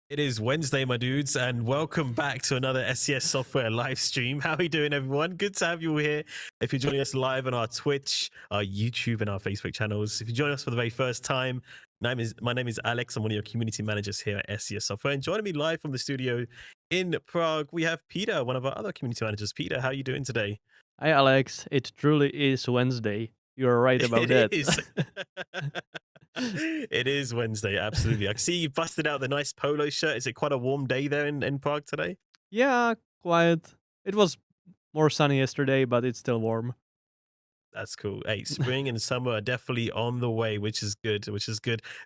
It is Wednesday, my dudes, and welcome back to another SCS Software live stream. How are you doing, everyone? Good to have you all here. If you're joining us live on our Twitch, our YouTube, and our Facebook channels, if you join us for the very first time, my name is Alex. I'm one of your community managers here at SCS Software. And joining me live from the studio in Prague, we have Peter, one of our other community managers. Peter, how are you doing today? Hi, Alex. It truly is Wednesday. You're right about It that. is. It is Wednesday, absolutely. I can see you busted out the nice polo shirt. Is it quite a warm day there in Prague today? Yeah, quiet. It was more sunny yesterday, but it's still warm. That's cool. Hey, spring and summer are definitely on the way, which is good.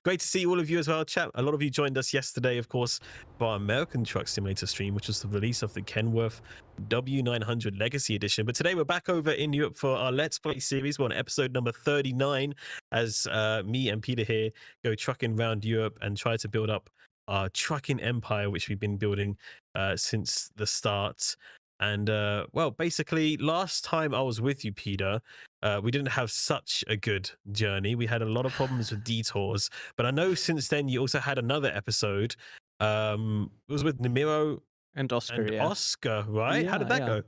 Great to see all of you as well, chat. A lot of you joined us yesterday, of course, for our American Truck Simulator stream, which was the release of the Kenworth W900 Legacy Edition. But today we're back over in Europe for our Let's Play series. We're on episode number 39 as me and Peter here go trucking around Europe and try to build up our trucking empire, which we've been building since the start. And well, basically, last time I was with you, Peter, we didn't have such a good journey. We had a lot of problems with detours, but I know since then you also had another episode. It was with Nemiro And Oscar, and yeah. Oscar, right? How did Yeah, that yeah. go?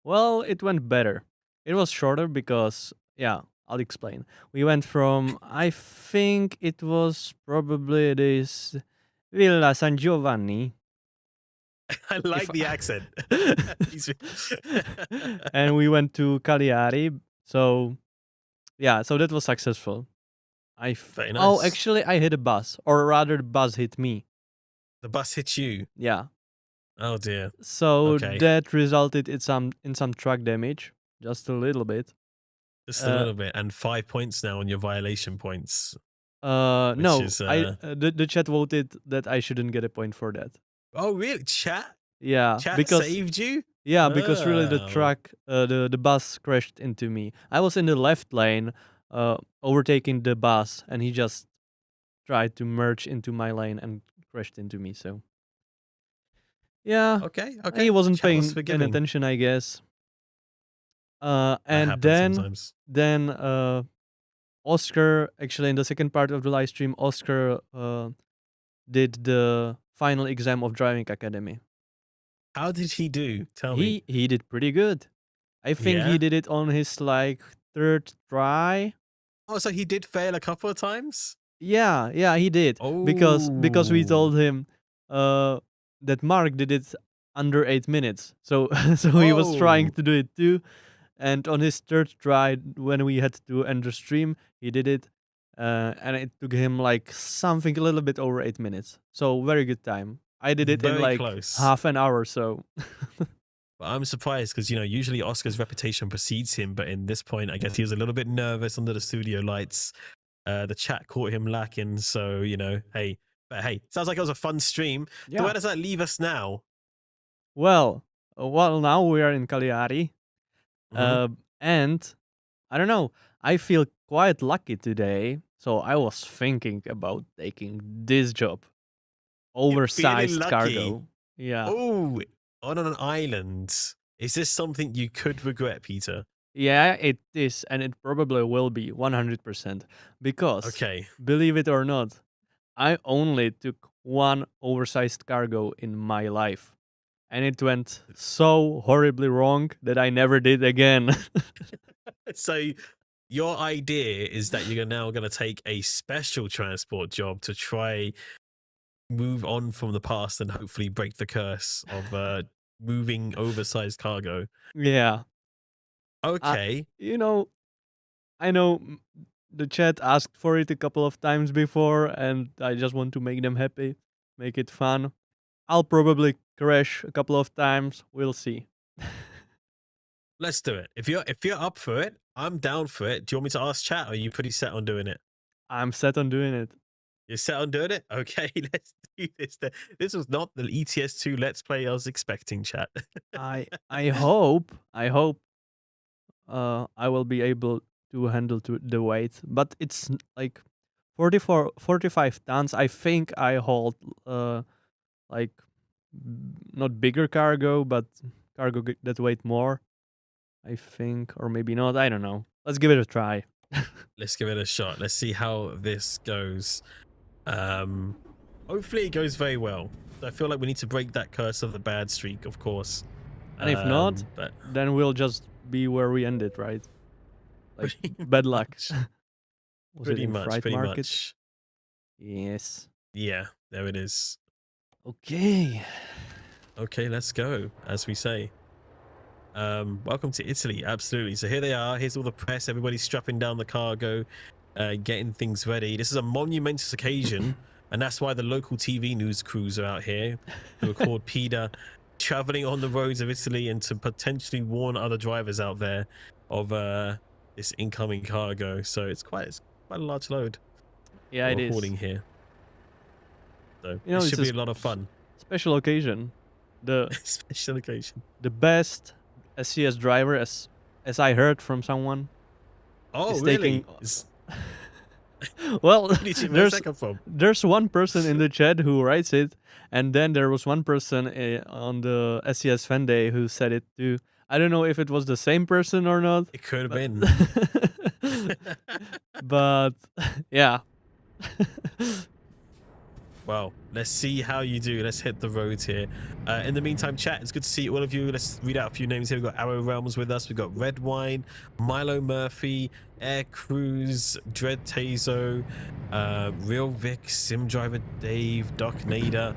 Well, it went better. It was shorter because, yeah, I'll explain. We went from, I think it was probably this Villa San Giovanni. I If like the accent. and we went to Cagliari. So, yeah, so that was successful. Very Oh, nice. actually, I hit a bus, or rather, the bus hit me. The bus hit you. Yeah. Oh dear. So Okay, that resulted in some truck damage, just a little bit. just a Uh, little bit, and 5 points now on your violation points, which no, is the chat voted that I shouldn't get a point for that. oh really? Chat Yeah, chat because saved you. really the Oh. truck, the bus crashed into me. I was in the left lane, overtaking the bus, and he just tried to merge into my lane and crashed into me. So yeah, Okay, he okay. wasn't Chat was paying forgiving. attention, I guess. That And happens sometimes. then Oscar, actually in the second part of the live stream, Oscar did the final exam of driving academy. How did he do? Tell me. He did pretty good. I think he Yeah. did it on his like third try. Oh, so he did fail a couple of times? Yeah, yeah, he did because we Oh. told him that Mark did it under 8 minutes. So so he was trying Oh. to do it too. And on his third try, when we had to end the stream, he did it. And it took him like something a little bit over 8 minutes. So very good time. I did it in Very like close. half an hour. So But I'm surprised because, usually Oscar's reputation precedes him. But in this point, I guess he was a little bit nervous under the studio lights. The chat caught him lacking. So, hey. But hey, sounds like it was a fun stream. So yeah. where does that leave us now? Well, now we are in Cagliari. Hmm. And I don't know. I feel quite lucky today. So I was thinking about taking this job, You're feeling oversized lucky. cargo. Yeah. Oh, on an island. Is this something you could regret, Peter? Yeah, it is, and it probably will be 100%. Because, Okay. believe it or not, I only took one oversized cargo in my life. And it went so horribly wrong that I never did again. So your idea is that you're now going to take a special transport job to try move on from the past and hopefully break the curse of moving oversized cargo. Yeah. I, Okay. you know, I know the chat asked for it a couple of times before, and I just want to make them happy, make it fun. I'll probably crash a couple of times. We'll see. Let's do it. If you're up for it, I'm down for it. Do you want me to ask chat, or are you pretty set on doing it? I'm set on doing it. You're set on doing it? Okay, let's do this. This was not the ETS2 Let's Play I was expecting, chat. I hope I will be able to handle the weight, but it's like 45 tons. I think I hold like not bigger cargo, but cargo that weight more. I think, or maybe not. I don't know. Let's give it a try. Let's give it a shot. Let's see how this goes. Um, hopefully it goes very well. I feel like we need to break that curse of the bad streak, of course. And if not, But then we'll just be where we ended, right? Like pretty bad luck. much, Was it in Fright pretty Market? much. Yes. Yeah, there it is. Okay. Okay, let's go, as we say. Welcome to Italy, absolutely. So here they are. Here's all the press. Everybody's strapping down the cargo, getting things ready. This is a monumentous occasion, and that's why the local TV news crews are out here to record Peter traveling on the roads of Italy and to potentially warn other drivers out there of this incoming cargo. So it's quite a large load. Yeah, it is. Recording here. So You know, it it's should a be a lot of fun. Special occasion. The Special occasion. the best SCS driver, as I heard from someone. Oh, is really? taking- Well, Where did you know that come from? there's one person in the chat who writes it, and then there was one person on the SCS fan day who said it too. I don't know if it was the same person or not. It could have been. But yeah. Well, let's see how you do. Let's hit the roads here. In the meantime, chat, it's good to see all of you. Let's read out a few names here. We've got Arrow Realms with us. We've got Red Wine, Milo Murphy, Air Cruise, Dread Tazo, Real Vic, Sim Driver Dave, Doc Nader,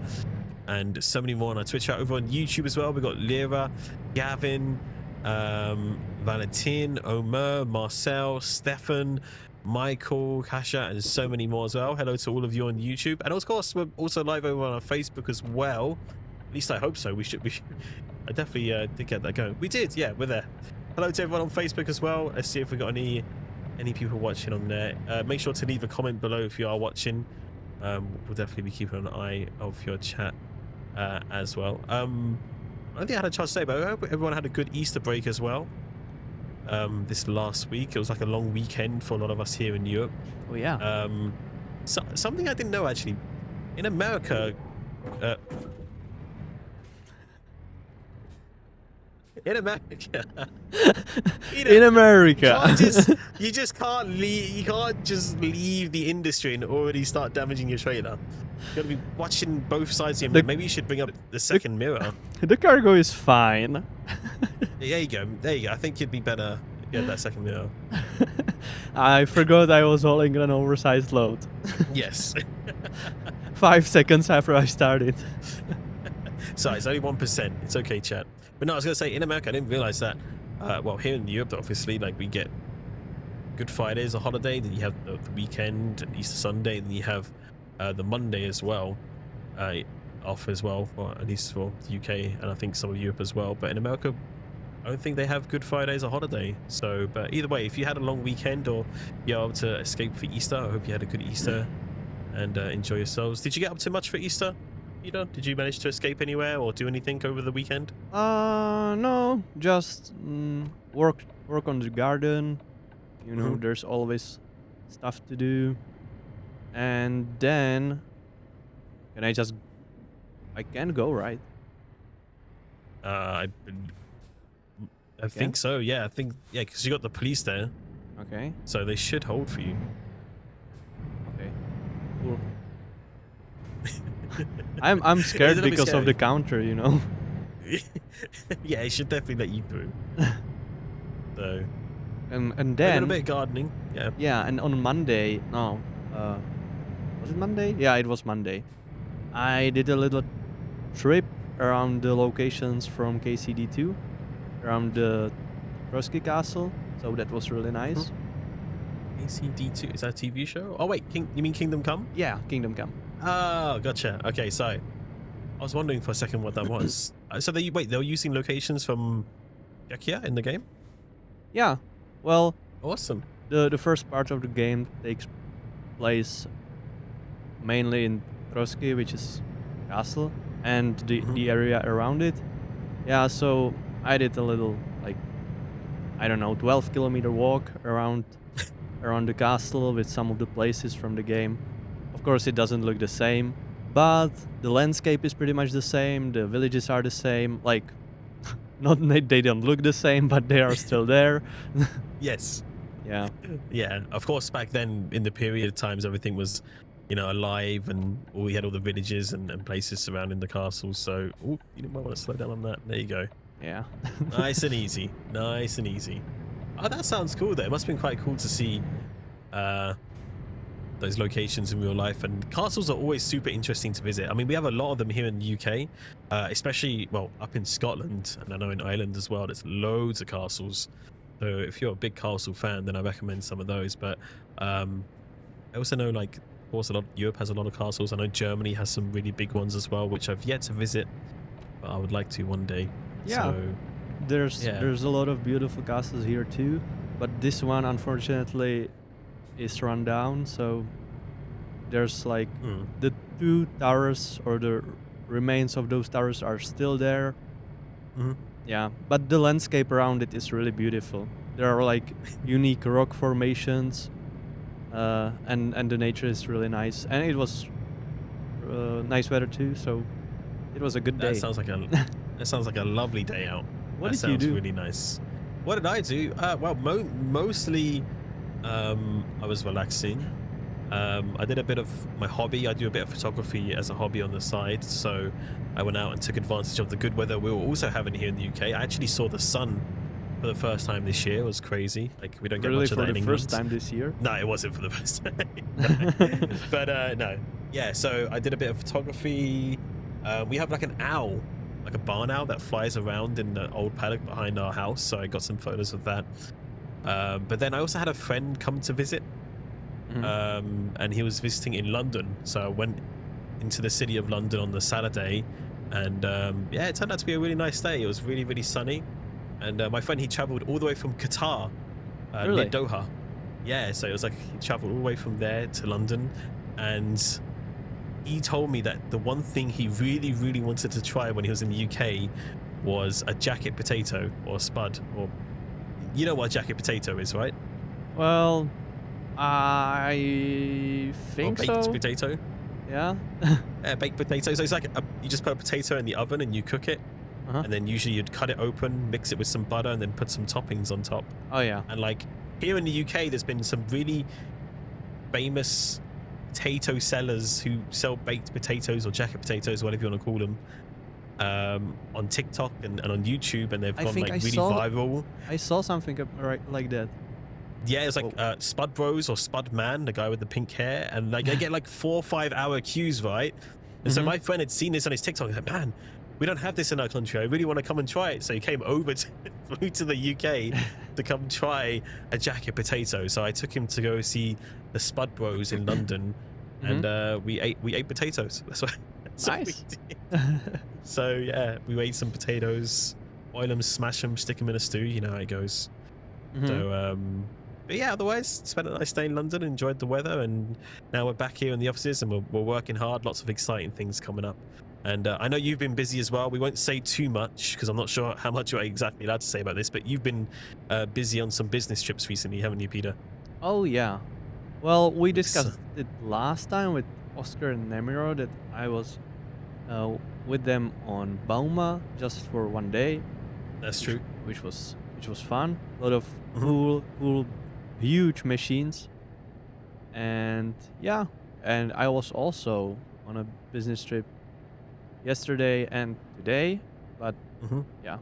and so many more on our Twitch chat. Over on YouTube as well, we've got Lyra, Gavin, Valentin, Omer, Marcel, Stefan, Michael, Kasha, and so many more as well. Hello to all of you on YouTube, and of course we're also live over on our Facebook as well. At least I hope so. We should. I definitely did get that going. We did, yeah. We're there. Hello to everyone on Facebook as well. Let's see if we got any people watching on there. Make sure to leave a comment below if you are watching. We'll definitely be keeping an eye of your chat as well. I don't think I had a chance to say, but I hope everyone had a good Easter break as well. This last week, it was like a long weekend for a lot of us here in Europe. Oh yeah. Something I didn't know actually, in America, in America, In America. you just can't leave. You can't just leave the industry and already start damaging your trailer. You gotta be watching both sides of your. Maybe you should bring up the second mirror. The cargo is fine. There you go. There you go. I think you'd be better if you had that second mirror. I forgot I was hauling an oversized load. Yes. 5 seconds after I started. Sorry, it's only 1%. It's okay, chat. But no, I was gonna say in America, I didn't realize that. Well, here in Europe, obviously, like we get Good Friday as a holiday, then you have the weekend, Easter Sunday, and then you have the Monday as well, off as well, or at least for the UK and I think some of Europe as well. But in America, I don't think they have Good Friday as a holiday. So, but either way, if you had a long weekend or you're able to escape for Easter, I hope you had a good Easter and enjoy yourselves. Did you get up to much for Easter, Peter? Did you manage to escape anywhere or do anything over the weekend? No, just work on the garden. You know, there's always stuff to do. And then I can go, right? I think so. Yeah, because you got the police there, Okay. so they should hold for you. Okay. Cool. I'm It's a scared little bit because of scary. the counter, you know. Yeah, it should definitely let you through. So And a little then bit of gardening. Yeah. yeah, and on Monday, no, was it Monday? Yeah, it was Monday. I did a little trip around the locations from KCD2, around the Trotsky Castle. So that was really nice. ACD2, is that a TV show? Oh wait, you mean Kingdom Come? Yeah, Kingdom Come. Oh, gotcha. Okay, so I was wondering for a second what that was. So they were using locations from Czechia in the game? Yeah, well, Awesome. the first part of the game takes place mainly in Trotsky, which is castle, and the area around it. Yeah, so I did a little, like, I don't know, 12-kilometer walk around the castle with some of the places from the game. Of course, it doesn't look the same, but the landscape is pretty much the same. The villages are the same. Like, not they don't look the same, but they are still there. Yes. Yeah. Yeah, of course, back then in the period of times, everything was alive, and we had all the villages and places surrounding the castle. So, oh, you might want to slow down on that. There you go. Yeah. Nice and easy. Nice and easy. Oh, that sounds cool though. It must have been quite cool to see those locations in real life, and castles are always super interesting to visit. I mean, we have a lot of them here in the UK, especially, well, up in Scotland, and I know in Ireland as well. There's loads of castles. So if you're a big castle fan, then I recommend some of those. But I also know, like, of course, Europe has a lot of castles. I know Germany has some really big ones as well, which I've yet to visit, but I would like to one day. Yeah. So, there's a lot of beautiful castles here too, but this one unfortunately is run down. So there's like the 2 towers, or the remains of those towers are still there. Yeah, but the landscape around it is really beautiful. There are like unique rock formations, and the nature is really nice, and it was nice weather too, so it was a good day. That sounds like a lovely day out. What That did you sounds do? really nice. What did I do? Well, mostly I was relaxing. I did a bit of my hobby. I do a bit of photography as a hobby on the side, so I went out and took advantage of the good weather we were also having here in the UK. I actually saw the sun for the first time this year. It was crazy. Like, we don't get Really, much of for that the in first England. time this year? No, it wasn't for the first time. No. But no, yeah. So I did a bit of photography. We have like an owl, like a barn owl that flies around in the old paddock behind our house. So I got some photos of that. But then I also had a friend come to visit, and he was visiting in London. So I went into the city of London on the Saturday, and yeah, it turned out to be a really nice day. It was really, really sunny. And my friend, he traveled all the way from Qatar, Really? near Doha. Yeah, so it was like he traveled all the way from there to London, and he told me that the one thing he really, really wanted to try when he was in the UK was a jacket potato, or spud, or you know what a jacket potato is, right? Well, I think Or baked so. potato. Yeah. Baked potato. So it's like you just put a potato in the oven and you cook it, and then usually you'd cut it open, mix it with some butter, and then put some toppings on top. Oh yeah. And like here in the UK, there's been some really famous potato sellers who sell baked potatoes or jacket potatoes, whatever you want to call them, on TikTok and on YouTube, and they've I gone think like I really saw- viral. I saw something right like that. Yeah, it's like Spud Bros or Spud Man, the guy with the pink hair, and like they get like 4 or 5 hour queues, right? And so my friend had seen this on his TikTok. He's like, man, we don't have this in our country. I really want to come and try it. So he came over flew to the UK to come try a jacket potato. So I took him to go see the Spud Bros in London, and we ate potatoes. That's what Nice. we did. So yeah, we ate some potatoes, boil them, smash them, stick them in a stew. You know how it goes. So but yeah, otherwise spent a nice day in London, enjoyed the weather, and now we're back here in the offices, and we're working hard. Lots of exciting things coming up. And I know you've been busy as well. We won't say too much because I'm not sure how much you're exactly allowed to say about this, but you've been busy on some business trips recently, haven't you, Peter? Oh yeah. Well, we discussed it last time with Oscar and Nemiro that I was with them on Bauma just for one day. That's true. Which was fun. A lot of cool, huge machines. And yeah, and I was also on a business trip yesterday and today, but yeah,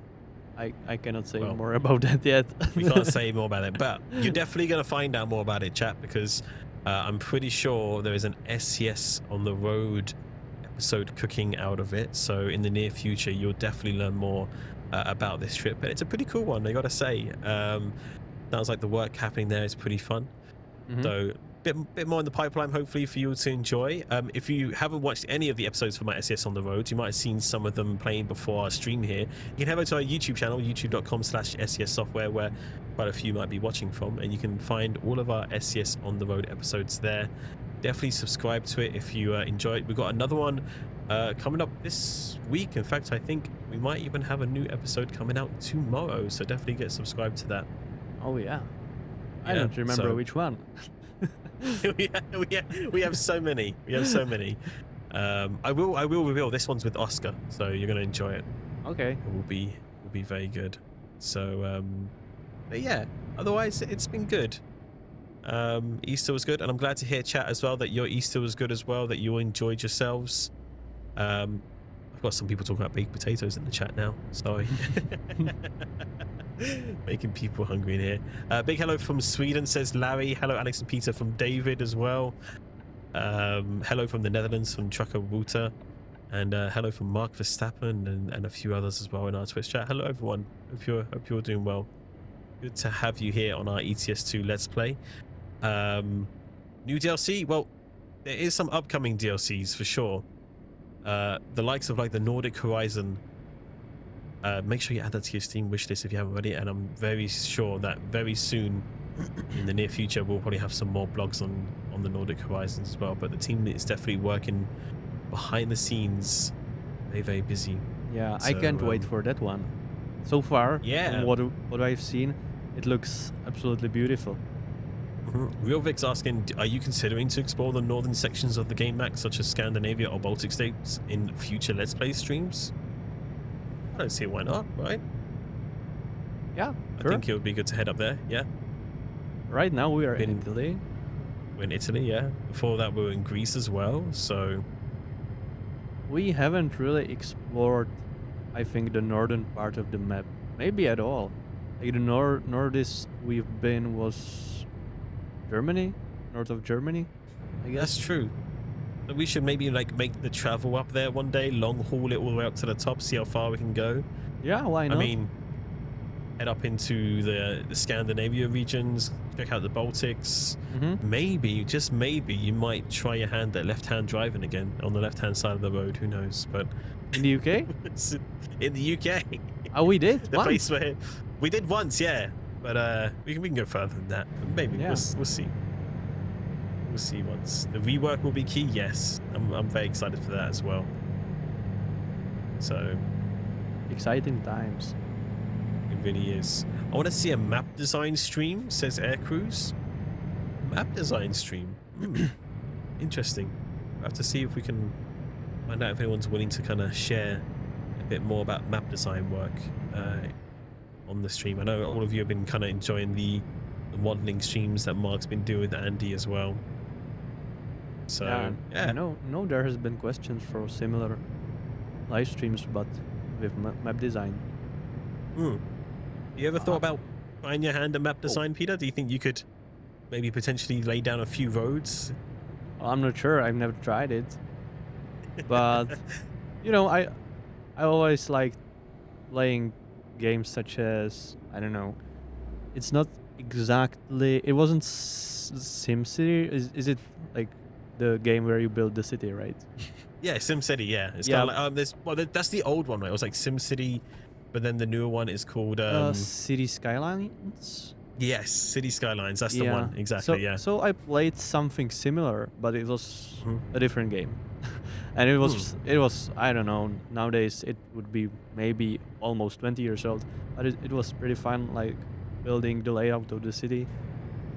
I cannot say more about that yet. We can't say more about it, but you're definitely going to find out more about it, chat, because I'm pretty sure there is an SES on the road episode cooking out of it. So in the near future, you'll definitely learn more about this trip. But it's a pretty cool one, I gotta say. Sounds like the work happening there is pretty fun. So bit more in the pipeline, hopefully, for you to enjoy. If you haven't watched any of the episodes for my SES on the road, you might have seen some of them playing before our stream here. You can head over to our YouTube channel, youtube.com/SES software, where quite a few might be watching from, and you can find all of our SES on the road episodes there. Definitely subscribe to it if you enjoy it. We've got another one coming up this week. In fact, I think we might even have a new episode coming out tomorrow, so definitely get subscribed to that. Oh yeah, I don't remember which one. we have so many. We have so many. I will reveal this one's with Oscar, so you're gonna enjoy it. Okay. It will be very good. So but yeah, otherwise it's been good. Easter was good, and I'm glad to hear, chat, as well, that your Easter was good as well, that you enjoyed yourselves. I've got some people talking about baked potatoes in the chat now. Sorry. Making people hungry in here. Big hello from Sweden, says Larry. Hello, Alex and Peter, from David as well. Hello from the Netherlands, from Trucker Router. And hello from Mark Verstappen and a few others as well in our Twitch chat. Hello, everyone. Hope you're doing well. Good to have you here on our ETS2 Let's Play. New DLC? Well, there is some upcoming DLCs for sure. The likes of like the Nordic Horizon. Make sure you add that to your Steam wishlist if you haven't already, and I'm very sure that very soon in the near future we'll probably have some more blogs on the Nordic Horizons as well. But the team is definitely working behind the scenes, very busy. Yeah, So, I can't wait for that one. So far, yeah. from what I've seen, it looks absolutely beautiful. Real Vic's asking, are you considering to explore the northern sections of the game map, such as Scandinavia or Baltic states, in future Let's Play streams? I don't see why not, right? Yeah, I think it would be good to head up there, yeah. Right now we are in Italy. We're in Italy, yeah. Before that we were in Greece as well, so... We haven't really explored, I think, the northern part of the map. Maybe at all. Like the northeast we've been was Germany, north of Germany, I guess. That's true. But we should maybe like make the travel up there one day, long haul it all the way up to the top, see how far we can go. Yeah, why not? I mean, head up into the Scandinavia regions, check out the Baltics. Maybe, just maybe, you might try your hand at left-hand driving again on the left-hand side of the road. Who knows? But in the UK? In the UK. Oh, we did. The place where we did once, yeah. But we can go further than that. Maybe we'll see. We'll see once. The rework will be key. Yes, I'm very excited for that as well. So exciting times. It really is. I want to see a map design stream, says Air Cruise. Map design stream. Interesting. We'll have to see if we can find out if anyone's willing to kind of share a bit more about map design work on the stream. I know all of you have been kind of enjoying the modeling streams that Mark's been doing with Andy as well. So yeah. No, there has been questions for similar live streams, but with map design. You ever thought about trying your hand at map design, Peter? Do you think you could maybe potentially lay down a few roads? Well, I'm not sure. I've never tried it, but you know, I always liked playing games such as, I don't know. It's not exactly. It wasn't SimCity. Is it like the game where you build the city, right? Yeah, SimCity. Yeah, it's yeah. Kind of like that's the old one, right? It was like SimCity, but then the newer one is called City Skylines. Yes, City Skylines. That's the one. Exactly. So I played something similar, but it was a different game, and it was I don't know. Nowadays it would be maybe almost 20 years old, but it was pretty fun, like building the layout of the city.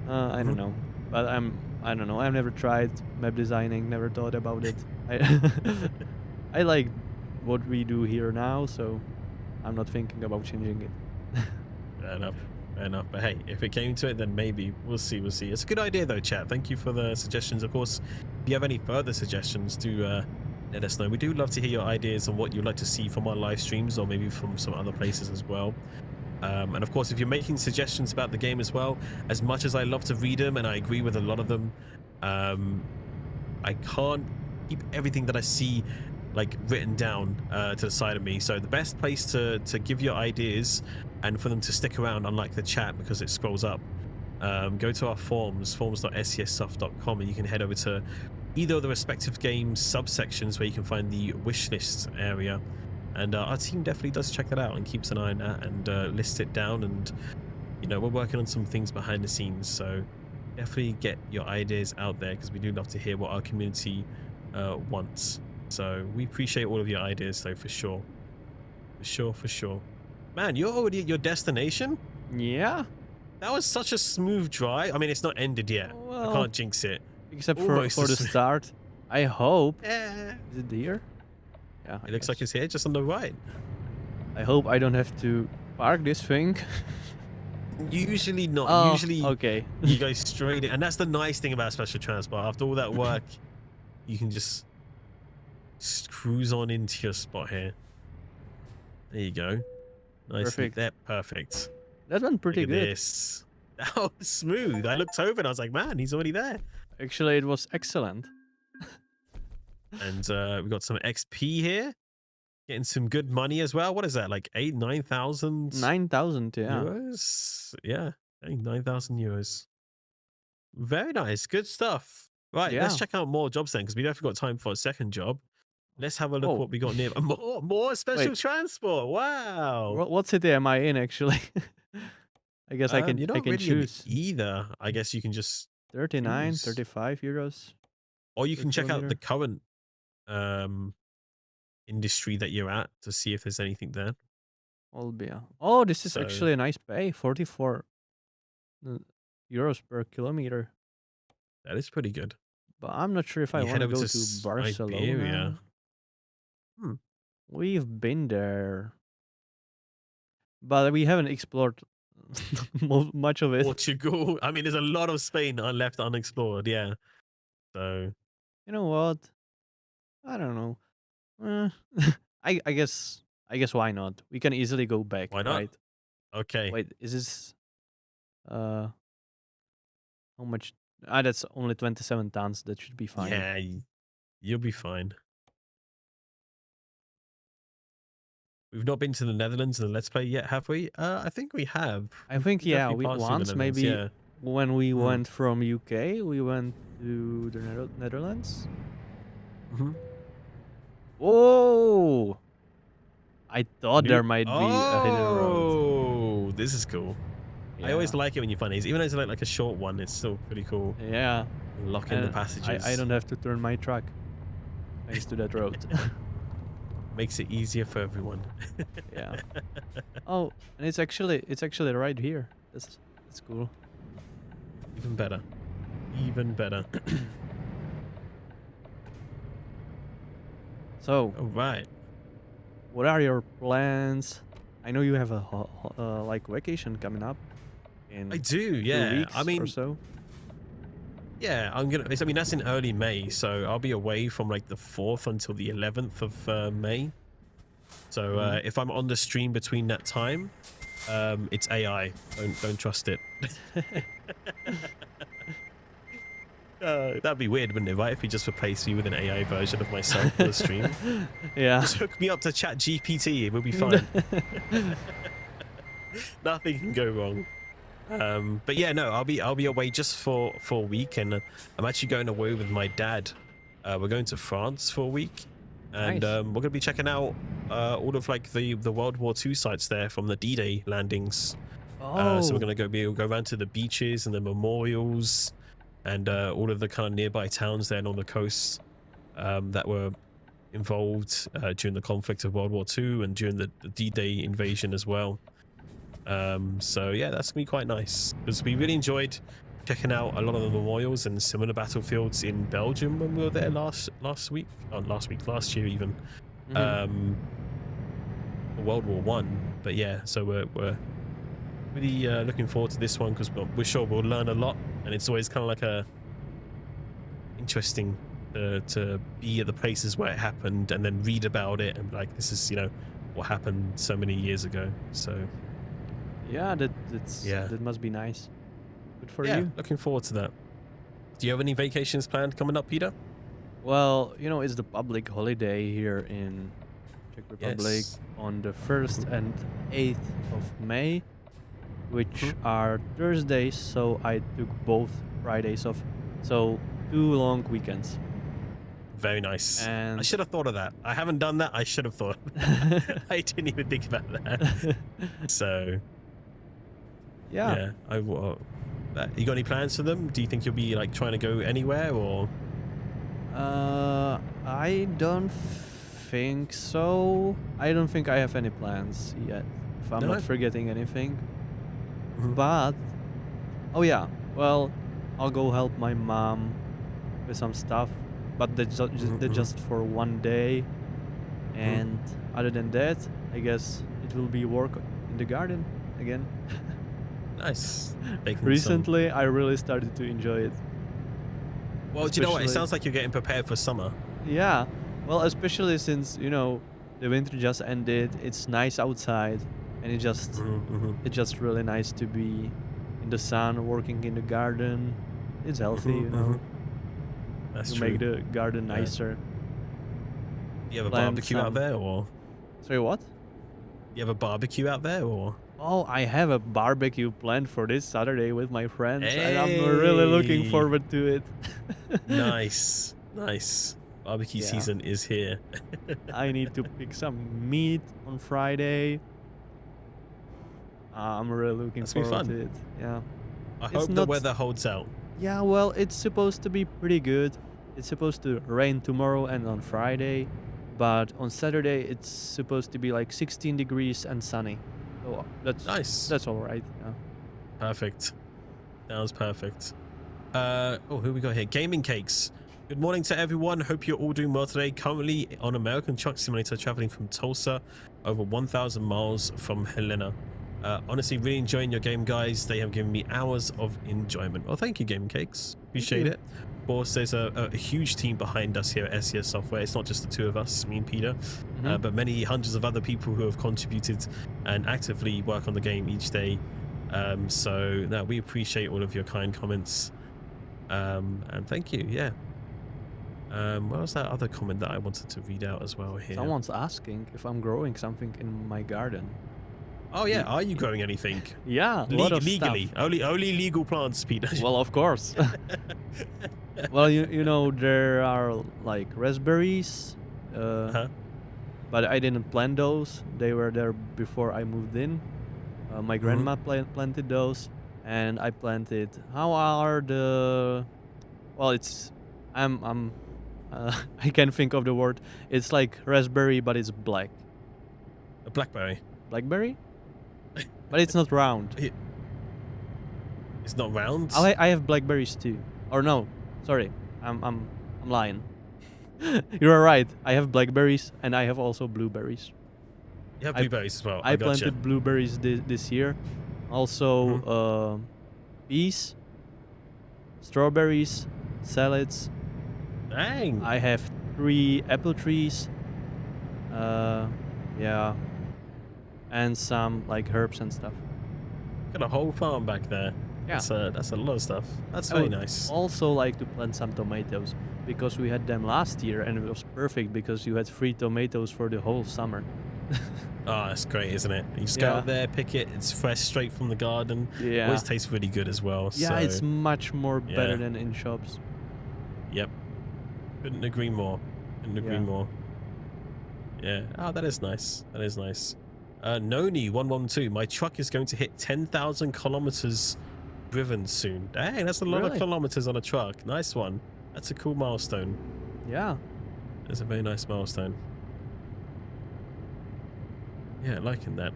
I don't know, but I don't know. I've never tried map designing. Never thought about it. I like what we do here now, so I'm not thinking about changing it. Fair enough. But hey, if it came to it, then maybe we'll see. It's a good idea though, chat. Thank you for the suggestions. Of course, if you have any further suggestions, do let us know. We do love to hear your ideas on what you'd like to see from our live streams, or maybe from some other places as well. And of course, if you're making suggestions about the game as well, as much as I love to read them, and I agree with a lot of them, I can't keep everything that I see like written down to the side of me. So the best place to give your ideas and for them to stick around, unlike the chat because it scrolls up, go to our forums.scssoft.com, and you can head over to either of the respective games subsections where you can find the wish list area. And our team definitely does check that out and keeps an eye on that and lists it down. And, you know, we're working on some things behind the scenes. So definitely get your ideas out there, because we do love to hear what our community wants. So we appreciate all of your ideas, though, for sure. For sure. Man, you're already at your destination? Yeah. That was such a smooth drive. I mean, it's not ended yet. Well, I can't jinx it. Except for the start. I hope. Yeah. Is it here? Yeah, it looks like it's here, just on the right. I hope I don't have to park this thing. Usually not. Oh, Usually okay. you go straight in. And that's the nice thing about special transport. After all that work, you can just cruise on into your spot here. There you go. Nicely. Perfect. There. Perfect. That went Look pretty at good. this. That was smooth. I looked over and I was like, man, he's already there. Actually, it was excellent. And we got some XP here. Getting some good money as well. What is that? Like 9,000 9,000, yeah. euros? Yeah. 9,000 euros. Very nice. Good stuff. Right. Let's Yeah. check out more jobs then, because we definitely got time for a second job. Let's have a look Oh. what we got near. More special Wait. transport. Wow. What city am I in, actually? I guess I You're I not can really in choose. either. I guess you can just 39, choose. 35 euros Or you per can check out the kilometer. current industry that you're at to see if there's anything there. Olbia. Oh, this is So actually a nice pay. 44 euros per kilometer. that is pretty good. But I'm not sure if I You want head to over go to to Iberia. Barcelona. Hmm. We've been there, but we haven't explored much of it. Portugal. I mean, there's a lot of Spain left unexplored. Yeah. So You know what? I don't know. I guess why not? We can easily go back, why not? right? Okay. Wait, is this how much? That's only 27 tons. That should be fine. Yeah, you'll be fine. We've not been to the Netherlands in the Let's Play yet, have we? I think we have. I think We've definitely we passed through the once Netherlands, maybe yeah. when we went from UK, we went to the Netherlands. Mhm. Whoa! I thought there might be a hidden road. Oh, this is cool. I always Yeah. like it when you find these. Even though it's like a short one, it's still pretty cool. Yeah. Lock in the And passages. I don't have to turn my truck thanks to that road. Makes it easier for everyone. Yeah. Oh, and it's actually right here. That's cool. Even better. Even better. So, All right. what are your plans? I know you have a like vacation coming up in I do, 2 yeah. weeks I mean, or so. yeah, I mean, that's in early May, so I'll be away from like the 4th until the 11th of May. So if I'm on the stream between that time, it's AI. Don't trust it. That'd be weird, wouldn't it? Right, if we just replaced me with an AI version of myself for the stream. Yeah. Just hook me up to Chat GPT. We'll be fine. Nothing can go wrong. But yeah, no, I'll be away just for a week, and I'm actually going away with my dad. We're going to France for a week, and Nice. we're gonna be checking out all of like the World War II sites there from the D-Day landings. Oh. So we're gonna go around to the beaches and the memorials, and all of the kind of nearby towns there on the coast that were involved during the conflict of World War II and during the D-Day invasion as well. So yeah, that's gonna be quite nice because we really enjoyed checking out a lot of the memorials and similar battlefields in Belgium when we were there last year even. World War One. But yeah, so we're really looking forward to this one because we're sure we'll learn a lot, and it's always kind of like a interesting to be at the places where it happened and then read about it and be like, this is what happened so many years ago. So yeah, that must be nice. Good for you. Looking forward to that. Do you have any vacations planned coming up, Peter? Well, it's the public holiday here in Czech Republic on the 1st and 8th of May, which are Thursdays, so I took both Fridays off. So 2 long weekends. Very nice. And I should have thought of that. I haven't done that. I should have thought. I didn't even think about that. So yeah. You got any plans for them? Do you think you'll be like trying to go anywhere or? I don't think so. I don't think I have any plans yet, if I'm not forgetting anything. But oh yeah, well, I'll go help my mom with some stuff, but that's just for 1 day. And other than that, I guess it will be work in the garden again. Nice. Taking some. Recently, I really started to enjoy it. Well, do you know what? It Especially, sounds like you're getting prepared for summer. yeah. Well, especially since the winter just ended. It's nice outside, and Hmm. it's just really nice to be in the sun, working in the garden. It's healthy, Hmm. Hmm. That's You true. make the garden Yeah. nicer. Do you have a Plant barbecue out some. there, or Sorry, what? you have a barbecue out there, or? Oh, I have a barbecue planned for this Saturday with my friends, and I'm really looking Hey, forward to it. nice, nice. Barbecue Yeah, season is here. I need to pick some meat on Friday. I'm really looking That's gonna be forward fun. to it. Yeah. I It's hope the not. weather holds out. Yeah, well, it's supposed to be pretty good. It's supposed to rain tomorrow and on Friday, but on Saturday it's supposed to be like 16 degrees and sunny. So Nice, that's all right. Yeah. perfect. Sounds perfect. Oh, who we got here? Gaming Cakes. Good morning to everyone. Hope you're all doing well today. Currently on American Truck Simulator, traveling from Tulsa, over 1,000 miles from Helena. Honestly, really enjoying your game, guys. They have given me hours of enjoyment. Well, thank you, Gaming Cakes. Thank Appreciate you. it. Of course, there's a huge team behind us here at SES Software. It's not just the two of us, me and Peter, Mhm. but many hundreds of other people who have contributed and actively work on the game each day. So no, we appreciate all of your kind comments. And thank you. Yeah. What was that other comment that I wanted to read out as well here? Someone's asking if I'm growing something in my garden. Oh yeah, are you growing anything? Yeah, a lot of Legally, stuff. only legal plants, Peter. Well, of course. Well, there are like raspberries, Uh-huh. but I didn't plant those. They were there before I moved in. My grandma planted those, and I planted. How are the? Well, it's. I'm. I can't think of the word. It's like raspberry, but it's black. A blackberry. Blackberry, but it's not round. It's not round. I have blackberries too. Or no, sorry, I'm lying. You're right. I have blackberries and I have also blueberries. You have I blueberries as well. I I gotcha. planted blueberries this year. Also, peas, strawberries, salads. Dang. I have 3 apple trees. Yeah, and some like herbs and stuff. Got a whole farm back there. Yeah. That's a lot of stuff. That's I very would nice. also like to plant some tomatoes because we had them last year and it was perfect because you had free tomatoes for the whole summer. Oh, that's great, isn't it? You just go Yeah. out there, pick it. It's fresh, straight from the garden. Yeah. Always tastes really good as well. Yeah, so, it's much more better yeah. than in shops. Yep. Couldn't agree more. Couldn't agree Yeah. more. Yeah. Oh, that is nice. That is nice. Noni112. My truck is going to hit 10,000 kilometers driven soon. Dang, that's a lot of Really? kilometers on a truck. Nice one. That's a cool milestone. Yeah. It's a very nice milestone. Yeah, liking that.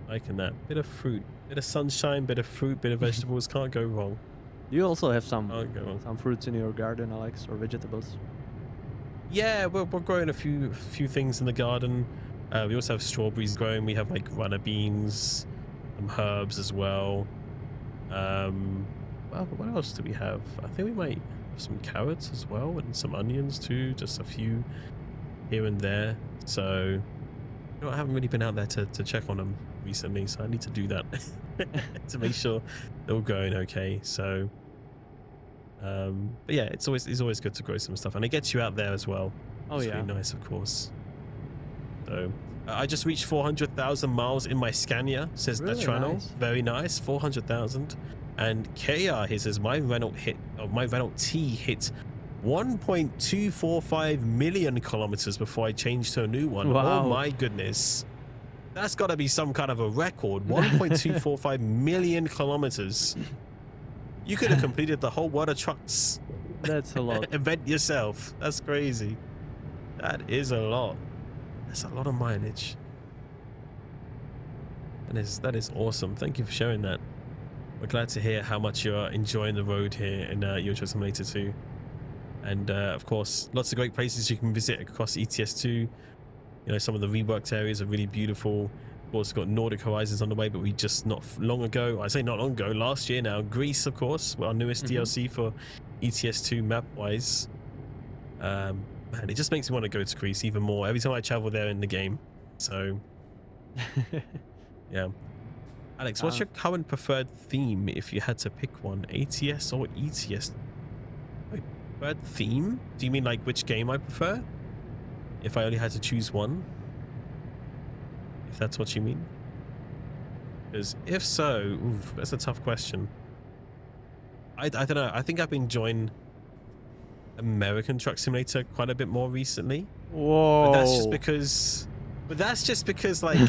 Liking that. Bit of fruit, bit of sunshine, bit of fruit, bit of vegetables. Can't go wrong. Do you also have some Can't go wrong. fruits in your garden, Alex, or vegetables? Yeah, we're growing a few things in the garden. We also have strawberries growing. We have like runner beans, some herbs as well. Well, what else do we have? I think we might have some carrots as well and some onions too. Just a few here and there. So, I haven't really been out there to check on them recently, so I need to do that to make sure they're all going okay. So, but yeah, it's always good to grow some stuff, and it gets you out there as well. Oh It's yeah. really nice, of course. So, I just reached 400,000 miles in my Scania, says Really Natrano. nice. Very nice, 400,000. And KR, he says, my Renault T hit 1.245 million kilometers before I changed to a new one. Wow. Oh my goodness. That's got to be some kind of a record. 1.245 million kilometers. You could have completed the whole World of Trucks That's a lot. event yourself. That's crazy. That is a lot. That's a lot of mileage. That is awesome. Thank you for sharing that. We're glad to hear how much you're enjoying the road here in Euro Truck Simulator 2. And of course, lots of great places you can visit across ETS2. You know, some of the reworked areas are really beautiful. course, we've got Nordic Horizons on the way, but we just not long ago, I say not long ago, last year now, Greece, of course, our newest DLC for ETS2 map-wise. Man, it just makes me want to go to Greece even more every time I travel there in the game. So, yeah. Alex, what's your current preferred theme if you had to pick one? ATS or ETS? My preferred theme? Do you mean like which game I prefer? If I only had to choose one? If that's what you mean? Because if so, oof, that's a tough question. I don't know. I think I've been enjoying American Truck Simulator quite a bit more recently. Whoa. But that's just because like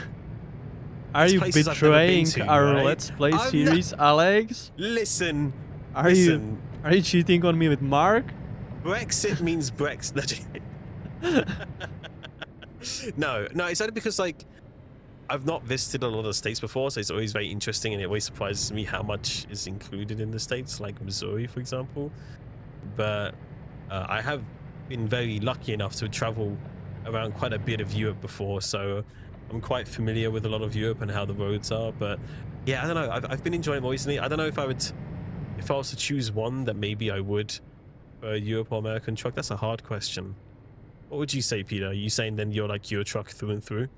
are you betraying our right? Let's Play series, Alex? Listen. Are you cheating on me with Mark? Brexit means Brexit. No, it's only because like I've not visited a lot of states before, so it's always very interesting, and it always surprises me how much is included in the states, like Missouri, for example. But I have been very lucky enough to travel around quite a bit of Europe before, so I'm quite familiar with a lot of Europe and how the roads are. But yeah, I don't know. I've been enjoying it more recently. I don't know if I was to choose one that maybe I would for Europe or American Truck. That's a hard question. What would you say, Peter? Are you saying then you're like Euro Truck through and through?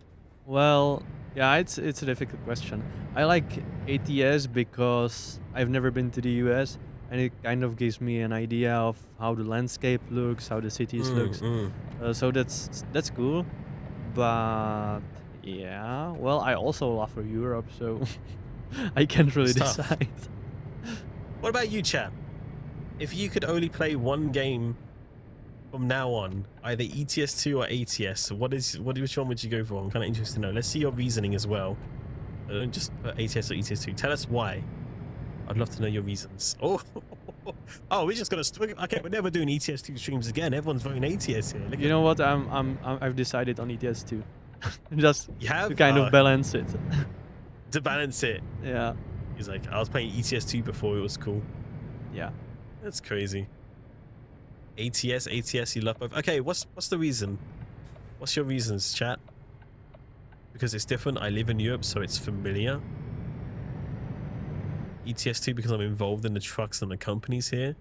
Well, yeah, it's a difficult question. I like ATS because I've never been to the US, and it kind of gives me an idea of how the landscape looks, how the cities looks. So that's cool. But yeah, well, I also love for Europe, so I can't really decide. What about you, chat? If you could only play one game from now on, either ETS2 or ATS, which one would you go for? I'm kind of interested to know. Let's see your reasoning as well. Don't just put ATS or ETS2. Tell us why. I'd love to know your reasons. Oh, we're just gonna okay. We're never doing ETS2 streams again. Everyone's voting ATS here. You know what? I've decided on ETS2, just to kind of balance it. To balance it. Yeah. He's like, I was playing ETS2 before it was cool. Yeah. That's crazy. ATS, you love both. Okay, what's the reason? What's your reasons, chat? Because it's different. I live in Europe, so it's familiar. ETS2 because I'm involved in the trucks and the companies here.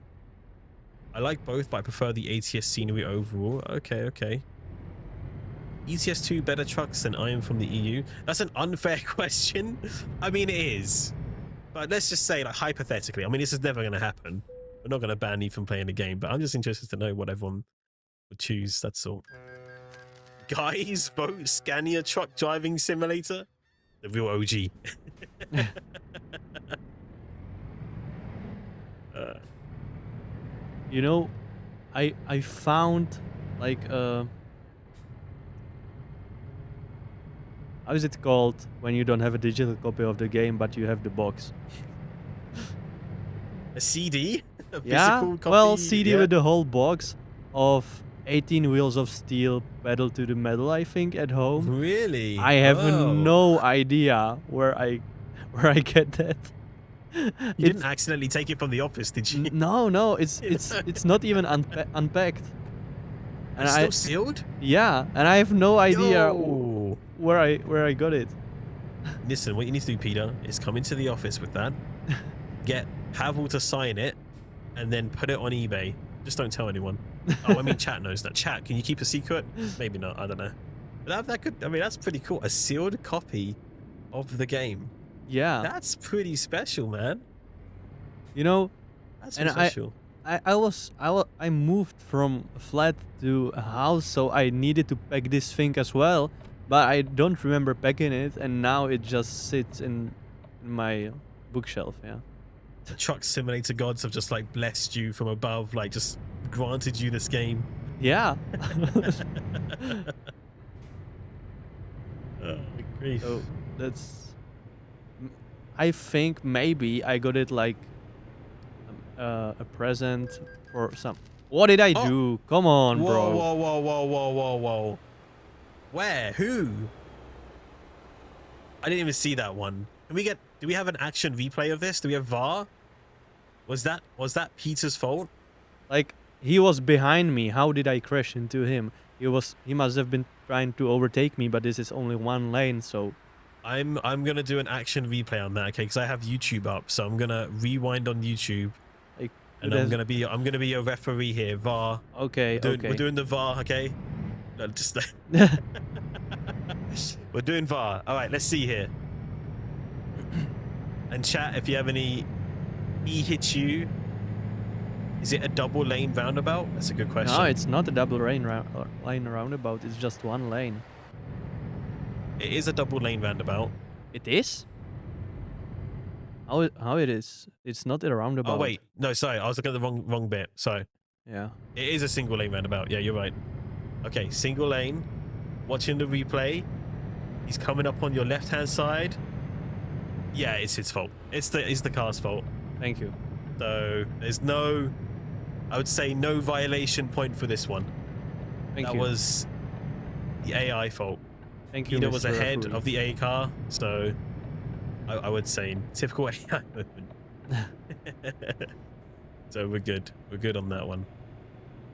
I like both, but I prefer the ATS scenery overall. Okay. ETS2 better trucks than I am from the EU? That's an unfair question. I mean, it is. But let's just say, like, hypothetically, I mean, this is never going to happen. We're not going to ban you from playing the game, but I'm just interested to know what everyone would choose, that's all. Guys, vote Scania Truck Driving Simulator? The real OG. You know, I found like how is it called when you don't have a digital copy of the game but you have the box? A CD? A yeah, copy? well, CD with the whole box of 18 Wheels of Steel pedal to the metal, I think, at home. Really? I have no idea where I get that. You didn't accidentally take it from the office, did you? No, it's not even unpacked. And it's still sealed? Yeah, and I have no idea where I got it. Listen, what you need to do, Peter, is come into the office with that, get Pavel to sign it, and then put it on eBay. Just don't tell anyone. Oh, I mean, chat knows that. Chat, can you keep a secret? Maybe not. I don't know. But that could. I mean, that's pretty cool. A sealed copy of the game. Yeah, that's pretty special, man. You know, that's special. I moved from a flat to a house, so I needed to pack this thing as well. But I don't remember packing it, and now it just sits in my bookshelf. Yeah. The Truck Simulator gods have just like blessed you from above, like just granted you this game. Yeah. Oh, grief. So that's. I think maybe I got it like a present for some. What did I do? Come on, bro. Whoa. Where? Who? I didn't even see that one. Can we get? Do we have an action replay of this? Do we have VAR? Was that Peter's fault? Like, he was behind me. How did I crash into him? He must have been trying to overtake me, but this is only one lane, so. I'm gonna do an action replay on that, okay? Because I have YouTube up, so I'm gonna rewind on YouTube, Like, and good as I'm gonna be a referee here. VAR. okay, We're okay. doing the VAR, okay? No, just we're doing VAR. All right, let's see here. And chat, if you have any, he hits you. Is it a double lane roundabout? That's a good question. No, it's not a double lane roundabout. It's just one lane. It is a double lane roundabout. It is? How it is? It's not a roundabout. Oh wait, no, sorry, I was looking at the wrong bit. Sorry, Yeah. it is a single lane roundabout. Yeah, you're right. Okay, single lane. Watching the replay, he's coming up on your left hand side. Yeah, it's his fault. It's the car's fault. Thank you. So there's no, I would say no violation point for this one. Thank That you. was the AI fault. Thank you. Peter was Mr. ahead Referee. of the A car, so I would say in typical AI movement. So we're good. We're good on that one.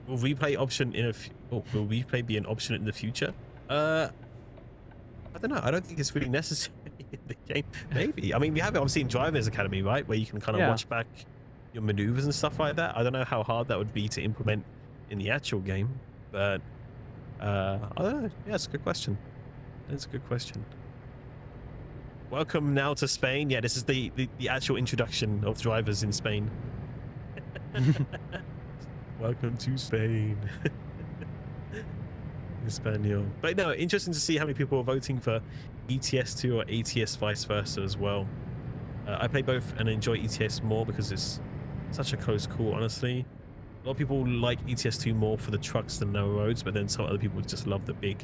Will replay option in a will replay be an option in the future? I don't know. I don't think it's really necessary in the game. Maybe. I mean, we have it obviously in Drivers Academy, right? Where you can kind of Yeah. watch back your maneuvers and stuff like that. I don't know how hard that would be to implement in the actual game, but I don't know. Yeah, it's a good question. That's a good question. Welcome now to Spain. Yeah, this is the actual introduction of drivers in Spain. Welcome to Spain. Espanol. But no, interesting to see how many people are voting for ETS2 or ATS vice versa as well. I play both and enjoy ETS more because it's such a close call, honestly. A lot of people like ETS2 more for the trucks than narrow roads, but then some other people just love the big,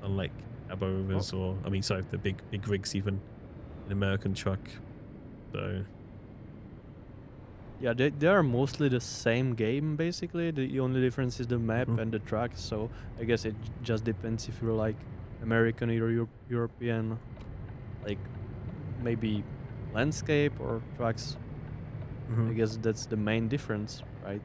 unlike Cabo Rovers or, I mean, sorry, the big rigs even, an American truck. So Yeah, they are mostly the same game basically. The only difference is the map Mhm. and the tracks. So I guess it just depends if you're like American or European, like maybe landscape or tracks. I Mhm. guess that's the main difference, right?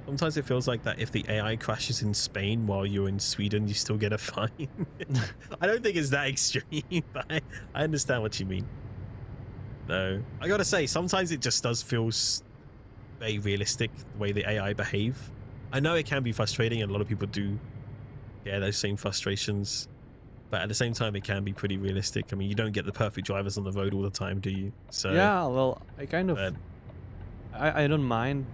Sometimes it feels like that if the AI crashes in Spain while you're in Sweden, you still get a fine. I don't think it's that extreme, but I understand what you mean. No, I gotta say, sometimes it just does feel very realistic the way the AI behave. I know it can be frustrating, and a lot of people do get those same frustrations, but at the same time, it can be pretty realistic. I mean, you don't get the perfect drivers on the road all the time, do you? So, Yeah, well, I kind of but I don't mind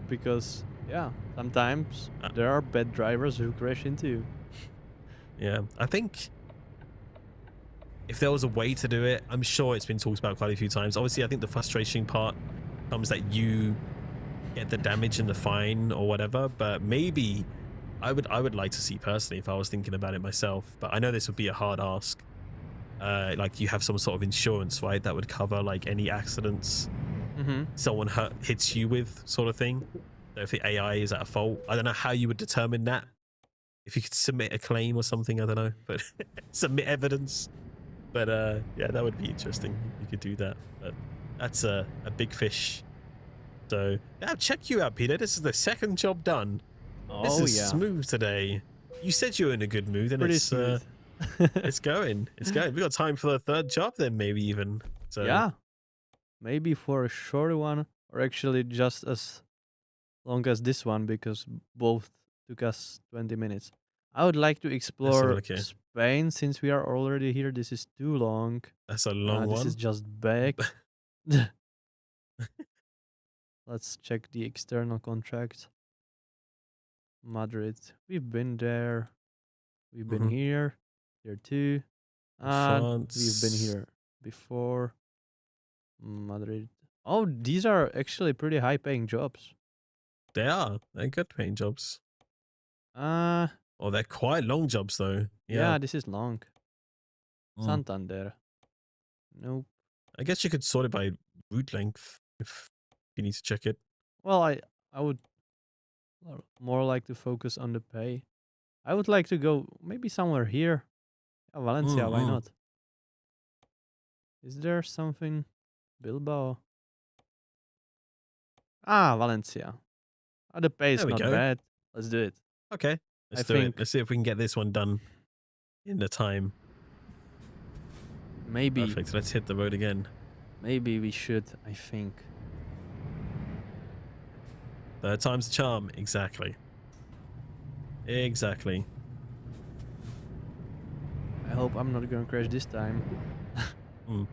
because yeah, sometimes uh, there are bad drivers who crash into you. yeah, I think if there was a way to do it, I'm sure it's been talked about quite a few times. Obviously, I think the frustrating part comes that you get the damage and the fine or whatever, but maybe I would like to see personally if I was thinking about it myself, but I know this would be a hard ask. Like you have some sort of insurance, right, that would cover like any accidents Mm-hmm. someone hits you with, sort of thing. So if the AI is at fault, I don't know how you would determine that. If you could submit a claim or something, I don't know, but submit evidence. But yeah, that would be interesting. You could do that, but that's a big fish. So yeah, check you out, Peter. This is the second job done. This Oh is yeah, smooth today. You said you were in a good mood, and pretty smooth. it's going. It's going. We got time for the third job, then maybe even. So Yeah, maybe for a short one, or actually just as long as this one, because both took us 20 minutes. I would like to let's have a explore look here. Spain since we are already here. This is too long. That's a long This is one. just back. Let's check the external contract. Madrid. We've been there. We've been Mhm. here too. And we've been France. here before. Madrid. Oh, these are actually pretty high paying jobs. They are. They're good paying jobs. Uh, Oh, they're quite long jobs though. Yeah. yeah, this is long. Mm. Santander. Nope. I guess you could sort it by route length if you need to check it. Well, I would more like to focus on the pay. I would like to go maybe somewhere here. Yeah, Valencia, why Mm-mm. not? Is there something? Bilbao. Ah, Valencia. The pay There is we not go. bad. Let's do it. Okay. I Let's do it. think Let's see if we can get this one done. in the time. Maybe, Perfect. Let's hit the road again. maybe we should. I think. Third time's the charm. Exactly. Exactly. I hope I'm not gonna crash this time. Mm.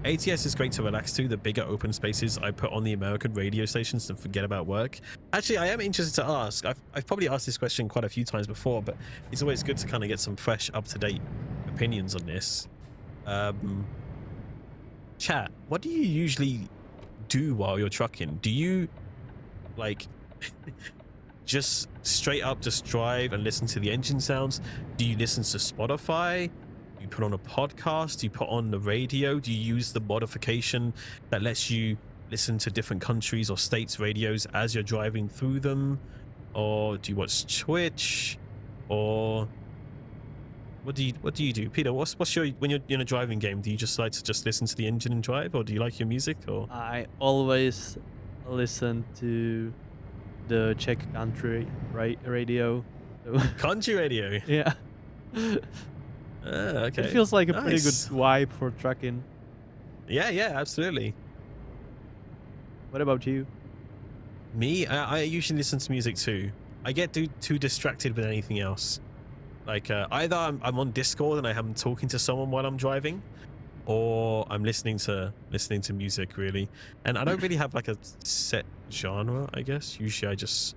ATS is great to relax to. The bigger open spaces I put on the American radio stations to forget about work. Actually, I am interested to ask. I've probably asked this question quite a few times before, but it's always good to kind of get some fresh, up-to-date opinions on this. Chat, what do you usually do while you're trucking? Do you like just straight up just drive and listen to the engine sounds? Do you listen to Spotify? Do you put on a podcast? Do you put on the radio? Do you use the modification that lets you listen to different countries or states radios as you're driving through them? Or do you watch Twitch? Or what do you do, Peter? What's your, when you're in a driving game, do you just like to just listen to the engine and drive, or do you like your music? Or I always listen to the Czech country radio. country radio? Yeah. Okay. It feels like a pretty good Nice. vibe for trucking. Yeah, absolutely. What about you? Me, I usually listen to music too. I get too distracted with anything else. Like either I'm on Discord and I'm talking to someone while I'm driving, or I'm listening to music, really. And I don't really have like a set genre, I guess. Usually I just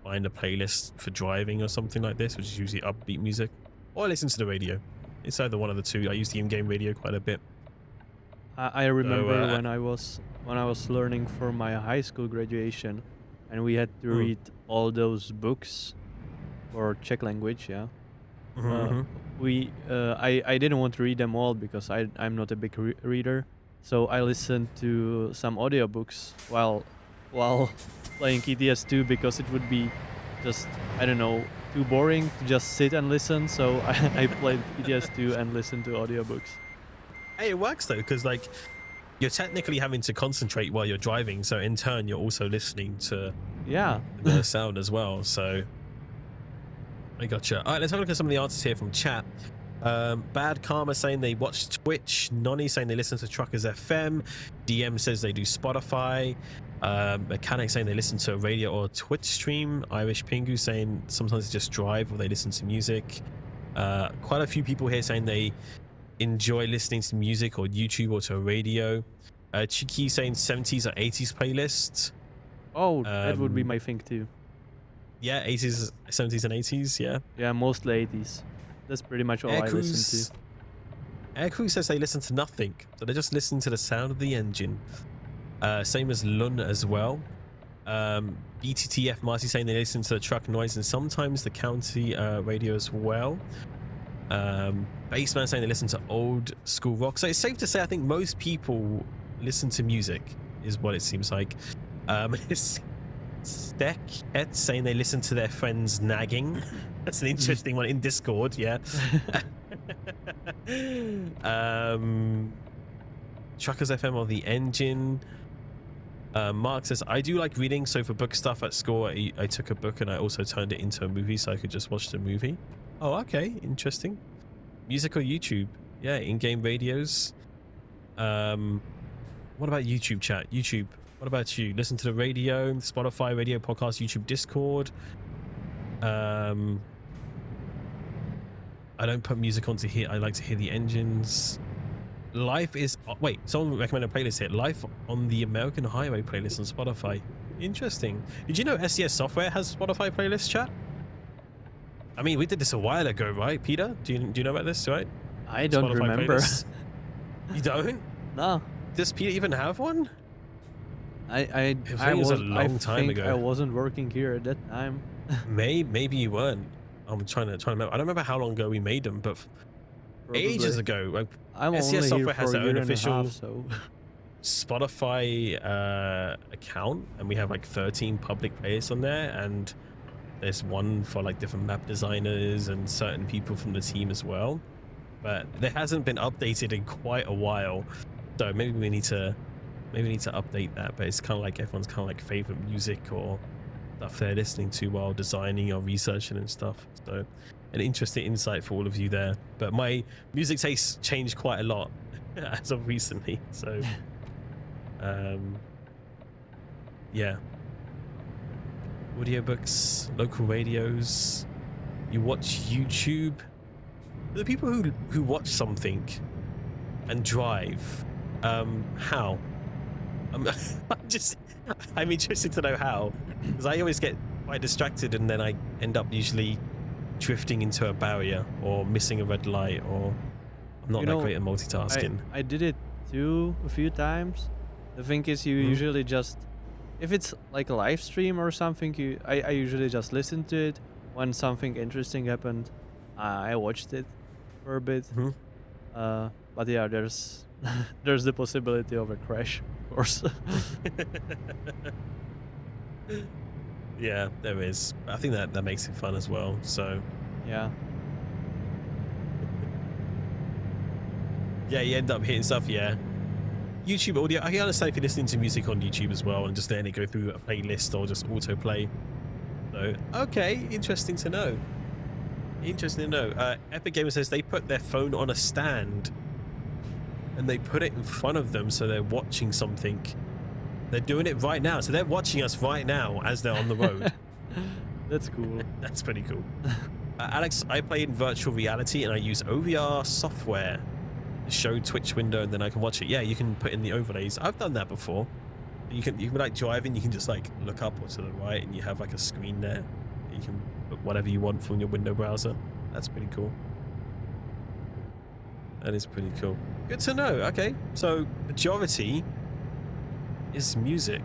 find a playlist for driving or something like this, which is usually upbeat music, or I listen to the radio. It's either one of the two. I use the in-game radio quite a bit. I remember So, when I was learning for my high school graduation, and we had to read all those books for Czech language. Yeah. I didn't want to read them all because I'm not a big reader, so I listened to some audiobooks while playing ETS2 because it would be just, I don't know, too boring to just sit and listen. So I played ETS2 and listened to audiobooks. Hey, it works though, because like you're technically having to concentrate while you're driving, so in turn you're also listening to Yeah. the sound as well. So I gotcha. All right, let's have a look at some of the answers here from chat. Bad Karma saying they watch Twitch. Nonny saying they listen to Truckers FM. DM says they do Spotify. Mechanic saying they listen to a radio or Twitch stream. Irish Pingu saying sometimes they just drive or they listen to music. Quite a few people here saying they enjoy listening to music or YouTube or to a radio. Chiki saying 70s or 80s playlists. Oh, that would be my thing too. Yeah, 80s, 70s and 80s, yeah. Yeah, mostly 80s. That's pretty much all I listen to. Air Crew says they listen to nothing, so they just listen to the sound of the engine. Same as Lun as well. BTTF Marcy saying they listen to the truck noise and sometimes the county radio as well. Bassman saying they listen to old school rock. So it's safe to say I think most people listen to music, is what it seems like. Steckhead saying they listen to their friends nagging. That's an interesting one in Discord, yeah. Truckers FM or the engine. Mark says, I do like reading, so for book stuff at school, I took a book and I also turned it into a movie so I could just watch the movie. Oh, okay, interesting. Music or YouTube? Yeah, in-game radios. What about YouTube chat? YouTube. What about you? Listen to the radio, Spotify, radio, podcast, YouTube, Discord. I don't put music on to hear. I like to hear the engines. Life is... Wait, someone recommended a playlist here. Life on the American Highway playlist on Spotify. Interesting. Did you know SES Software has Spotify playlist, chat? I mean, we did this a while ago, right, Peter? Do you know about this, right? I don't Spotify remember. playlists. You don't? No. Does Peter even have one? I think it was a long time ago. I wasn't working here at that time. Maybe you weren't. I'm trying to remember. I don't remember how long ago we made them, but ages ago. Like, I'm SES only Software here has for a their own year and a official half, so Spotify account, and we have like 13 public playlists on there, and there's one for like different map designers and certain people from the team as well. But it hasn't been updated in quite a while, so maybe we need to update that. But it's kind of like everyone's kind of like favorite music or stuff they're listening to while designing or researching and stuff. So an interesting insight for all of you there. But my music tastes changed quite a lot as of recently. So, yeah. Audiobooks, local radios. You watch YouTube. The people who watch something and drive, how? I'm interested to know how, because I always get quite distracted and then I end up usually drifting into a barrier or missing a red light, or I'm not that great at multitasking. I did it too a few times. The thing is, you usually just, if it's like a live stream or something, I usually just listen to it. When something interesting happened, I watched it for a bit. But yeah, there's the possibility of a crash, of course. Yeah, there is. I think that makes it fun as well. So yeah. Yeah, you end up hitting stuff. Yeah. YouTube audio. I can understand if you're listening to music on YouTube as well and just letting it go through a playlist or just autoplay. So, okay, interesting to know. Interesting to know. Epic Gamer says they put their phone on a stand and they put it in front of them so they're watching something. They're doing it right now. So they're watching us right now as they're on the road. That's cool. That's pretty cool. Alex, I play in virtual reality and I use OVR software to show Twitch window and then I can watch it. Yeah, you can put in the overlays. I've done that before. You can be like driving, you can just like look up or to the right and you have like a screen there. You can put whatever you want from your window browser. That's pretty cool. That is pretty cool. Good to know. Okay, so majority is music.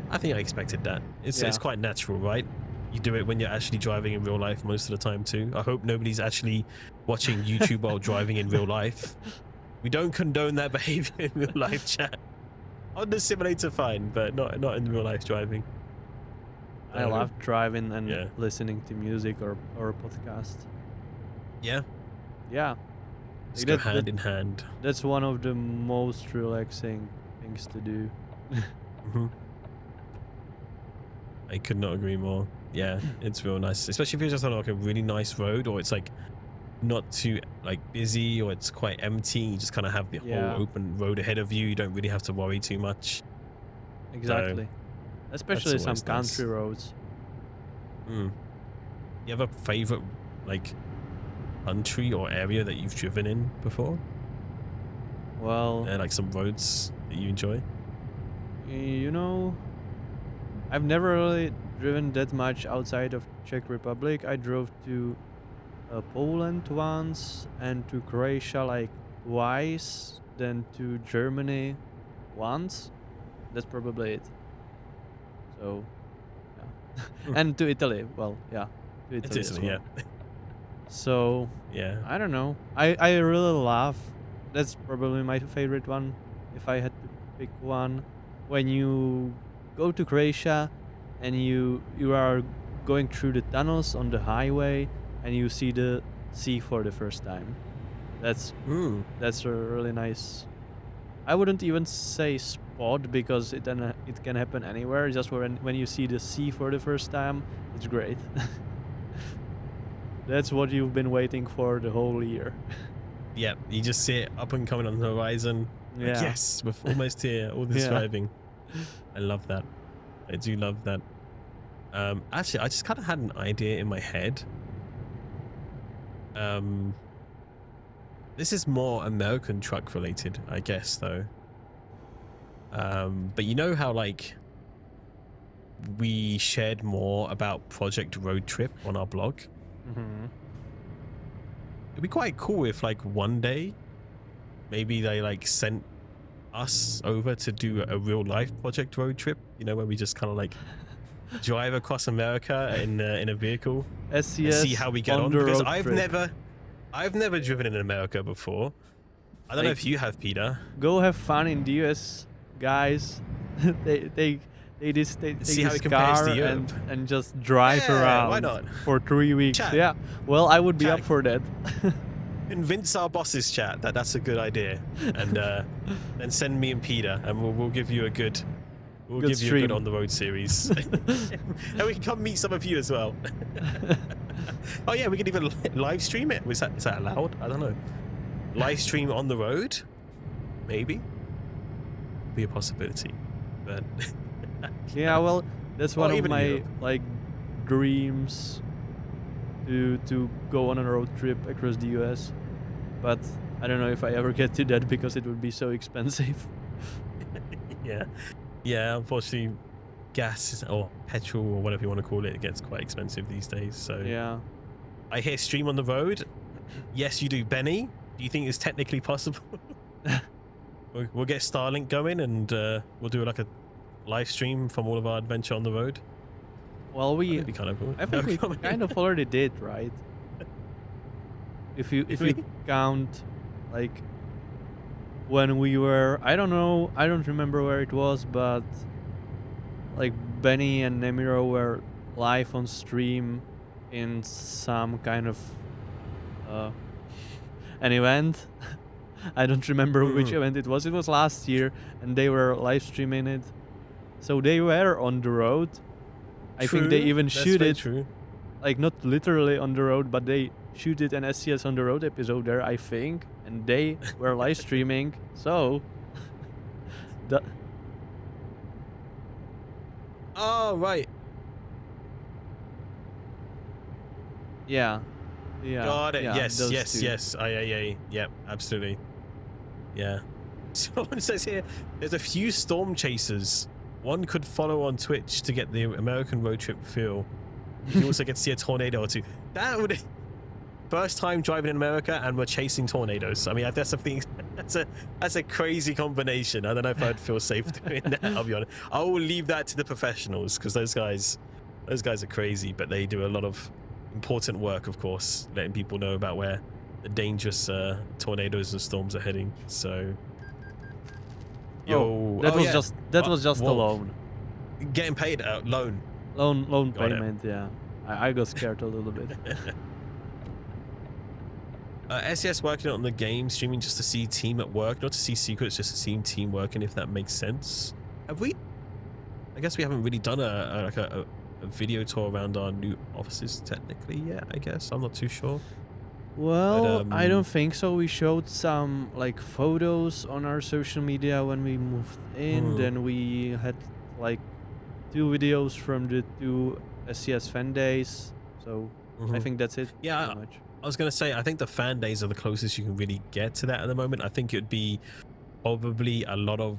I think I expected that. It's quite natural, right? You do it when you're actually driving in real life most of the time too. I hope nobody's actually watching YouTube while driving in real life. We don't condone that behavior in real life, chat. On the simulator, fine, but not in real life driving. I love driving and listening to music or a podcast. Yeah. Yeah. Just go hand in hand. That's one of the most relaxing things to do. I could not agree more. Yeah, it's real nice, especially if you're just on like a really nice road, or it's like not too like busy, or it's quite empty. You just kind of have the whole open road ahead of you. You don't really have to worry too much. Exactly. So, especially some country roads. You have a favorite like country or area that you've driven in before? Well, like some roads that you enjoy? You know, I've never really driven that much outside of Czech Republic. I drove to Poland once and to Croatia like twice, then to Germany once. That's probably it. So, yeah. And to Italy. Well, yeah. To Italy as well. Yeah. So, yeah. I don't know. I really love. That's probably my favorite one. If I had to pick one, when you go to Croatia and you are going through the tunnels on the highway and you see the sea for the first time. That's a really nice. I wouldn't even say spot because it can happen anywhere. Just when you see the sea for the first time, it's great. That's what you've been waiting for the whole year. Yeah, you just see it up and coming on the horizon. Yeah. Like, yes, we're almost here. All this driving. I love that. I do love that. Actually, I just kind of had an idea in my head. This is more American truck related, I guess, though. But you know how like we shared more about Project Road Trip on our blog? It'd be quite cool if like one day maybe they like sent us over to do a real life Project Road Trip, you know, where we just kind of like drive across America in a vehicle and see how we get on, because I've never driven in America before. I don't know if you have, Peter. Go have fun in the US, guys. they take see how this it compares car to Europe and just drive around why not? for 3 weeks. Chat. Yeah, well, I would be up for that. Convince our bosses, chat, that that's a good idea, and then send me and Peter, and we'll give you a good give you a good on the road series, and we can come meet some of you as well. Oh yeah, we could even live stream it. Is that allowed? I don't know. Live stream on the road, maybe. Be a possibility, but Yeah, well, that's or one of even my Europe. like dreams to go on a road trip across the US. But I don't know if I ever get to that because it would be so expensive. Yeah, yeah. Unfortunately, gas or petrol or whatever you want to call it, it gets quite expensive these days. So Yeah. I hear stream on the road. Yes, you do, Benny. Do you think it's technically possible? We'll get Starlink going and we'll do like a live stream from all of our adventure on the road. Well, That'd be kind of cool. I think we kind of already did, right? If you we? count like when we were, I don't know, I don't remember where it was, but like Benny and Nemiro were live on stream in some kind of uh, an event. I don't remember which event it was. It was last year, and they were live streaming it. So they were on the road. I think they even shoot it, like not literally on the road, but they shoot it an SCS on the road episode there, I think, and they were live streaming. So, Oh right. yeah. Got it. Yeah, Yes, those yes, two. yes. Yep, absolutely. Yeah. Someone says here, there's a few storm chasers. One could follow on Twitch to get the American road trip feel. You also get to see a tornado or two. That would first time driving in America and we're chasing tornadoes. I mean, that's a thing. That's a crazy combination. I don't know if I'd feel safe doing that. I'll be honest. I will leave that to the professionals because those guys are crazy, but they do a lot of important work, of course, letting people know about where the dangerous tornadoes and storms are heading. So, that was just a loan. Getting paid loan Got payment. it. Yeah, I got scared a little bit. SES working on the game, streaming just to see team at work, not to see secrets, just to see team working, if that makes sense. Have we? I guess we haven't really done a video tour around our new offices technically yet, I guess. I'm not too sure. Well, but, I don't think so. We showed some like photos on our social media when we moved in. Then we had like 2 videos from the 2 SCS fan days. So I think that's it. Yeah, I was going to say, I think the fan days are the closest you can really get to that at the moment. I think it would be probably a lot of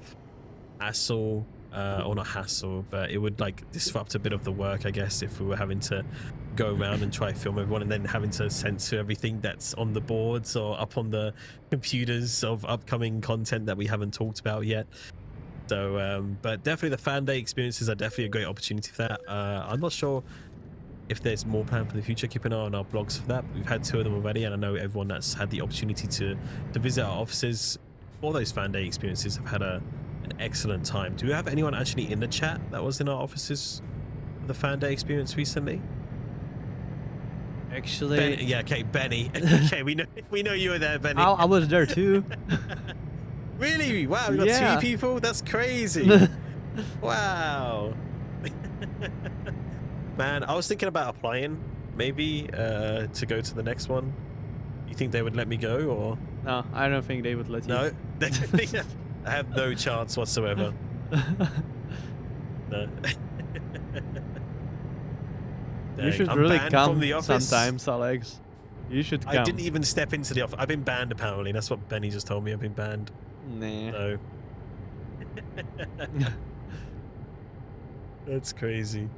hassle, or not hassle, but it would like disrupt a bit of the work, I guess, if we were having to go around and try to film everyone and then having to censor everything that's on the boards or up on the computers of upcoming content that we haven't talked about yet. So, but definitely the fan day experiences are definitely a great opportunity for that. I'm not sure if there's more planned for the future. Keep an eye on our blogs for that. We've had 2 of them already, and I know everyone that's had the opportunity to visit our offices for those fan day experiences have had an excellent time. Do we have anyone actually in the chat that was in our offices for the fan day experience recently? Actually, yeah, okay, Benny. Okay, we know you were there, Benny. I was there too. Really? Wow, we got 2 people. That's crazy. Wow. Man, I was thinking about applying maybe to go to the next one. You think they would let me go, or? No, I don't think they would let you. No, I have no chance whatsoever. No. You should really come sometimes, Alex. You should come. I didn't even step into the office. I've been banned, apparently. That's what Benny just told me. I've been banned. Nah. So. That's crazy.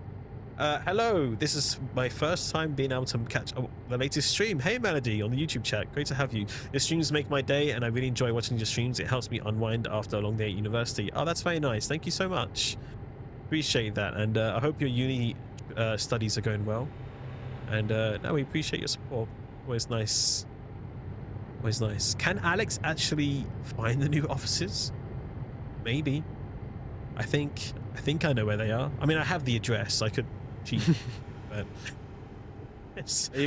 Hello, this is my first time being able to catch the latest stream. Hey Melody on the YouTube chat, great to have you. Your streams make my day and I really enjoy watching your streams. It helps me unwind after a long day at university. Oh, that's very nice. Thank you so much. Appreciate that, and I hope your uni studies are going well. And no, we appreciate your support. Always nice. Always nice. Can Alex actually find the new offices? Maybe. I think I know where they are. I mean, I have the address. I could cheat, but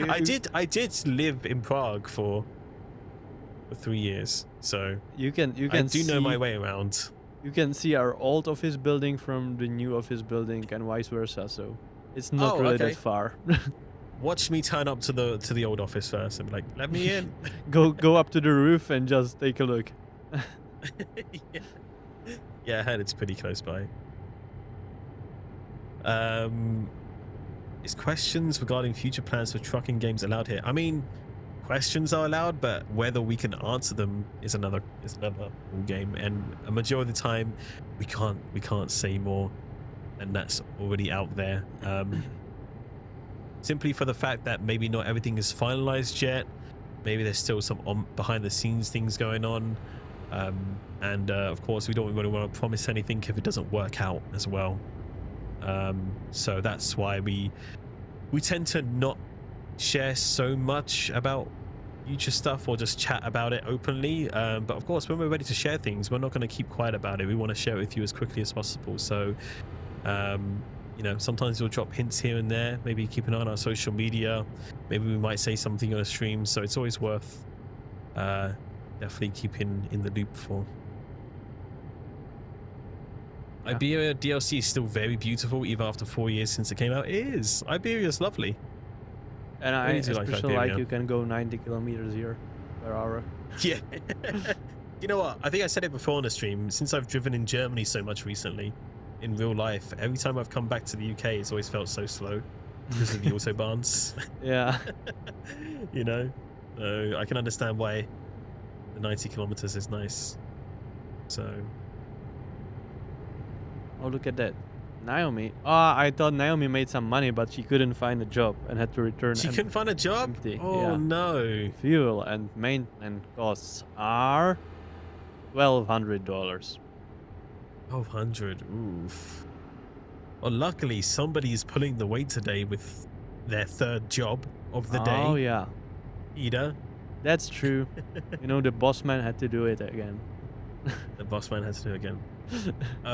I did live in Prague for 3 years, so you can I do know my way around. You can see our old office building from the new office building and vice versa, so it's not really that far. Watch me turn up to the old office first and be like, let me in. Go up to the roof and just take a look. yeah. Yeah, I heard it's pretty close by. Is questions regarding future plans for trucking games allowed here? I mean, questions are allowed, but whether we can answer them is another ball game. And a majority of the time, we can't say more, and that's already out there. Simply for the fact that maybe not everything is finalized yet. Maybe there's still some behind the scenes things going on. And of course, we don't really want to promise anything if it doesn't work out as well. So that's why we tend to not share so much about future stuff or just chat about it openly. But of course, when we're ready to share things, we're not going to keep quiet about it. We want to share it with you as quickly as possible. So, you know, sometimes we'll drop hints here and there. Maybe keep an eye on our social media. Maybe we might say something on a stream. So it's always worth definitely keeping in the loop for. Yeah. Iberia DLC is still very beautiful even after 4 years since it came out. It is. Iberia's lovely. And I Really do especially like Iberia. you can go 90 kilometers per hour. Yeah. You know what? I think I said it before on the stream. Since I've driven in Germany so much recently, in real life, every time I've come back to the UK, it's always felt so slow because of the autobahns. Yeah. You know? So I can understand why the 90 kilometers is nice. So... Oh, look at that. Naomi. Oh, I thought Naomi made some money, but she couldn't find a job and had to return. She couldn't find a job? Empty. Oh, yeah. no. Fuel and maintenance costs are $1,200. 1,200. Oof. Well, luckily, somebody's pulling the weight today with their third job of the day. Oh, yeah. Ida. That's true. You know, the boss man had to do it again. The boss man has to do it again.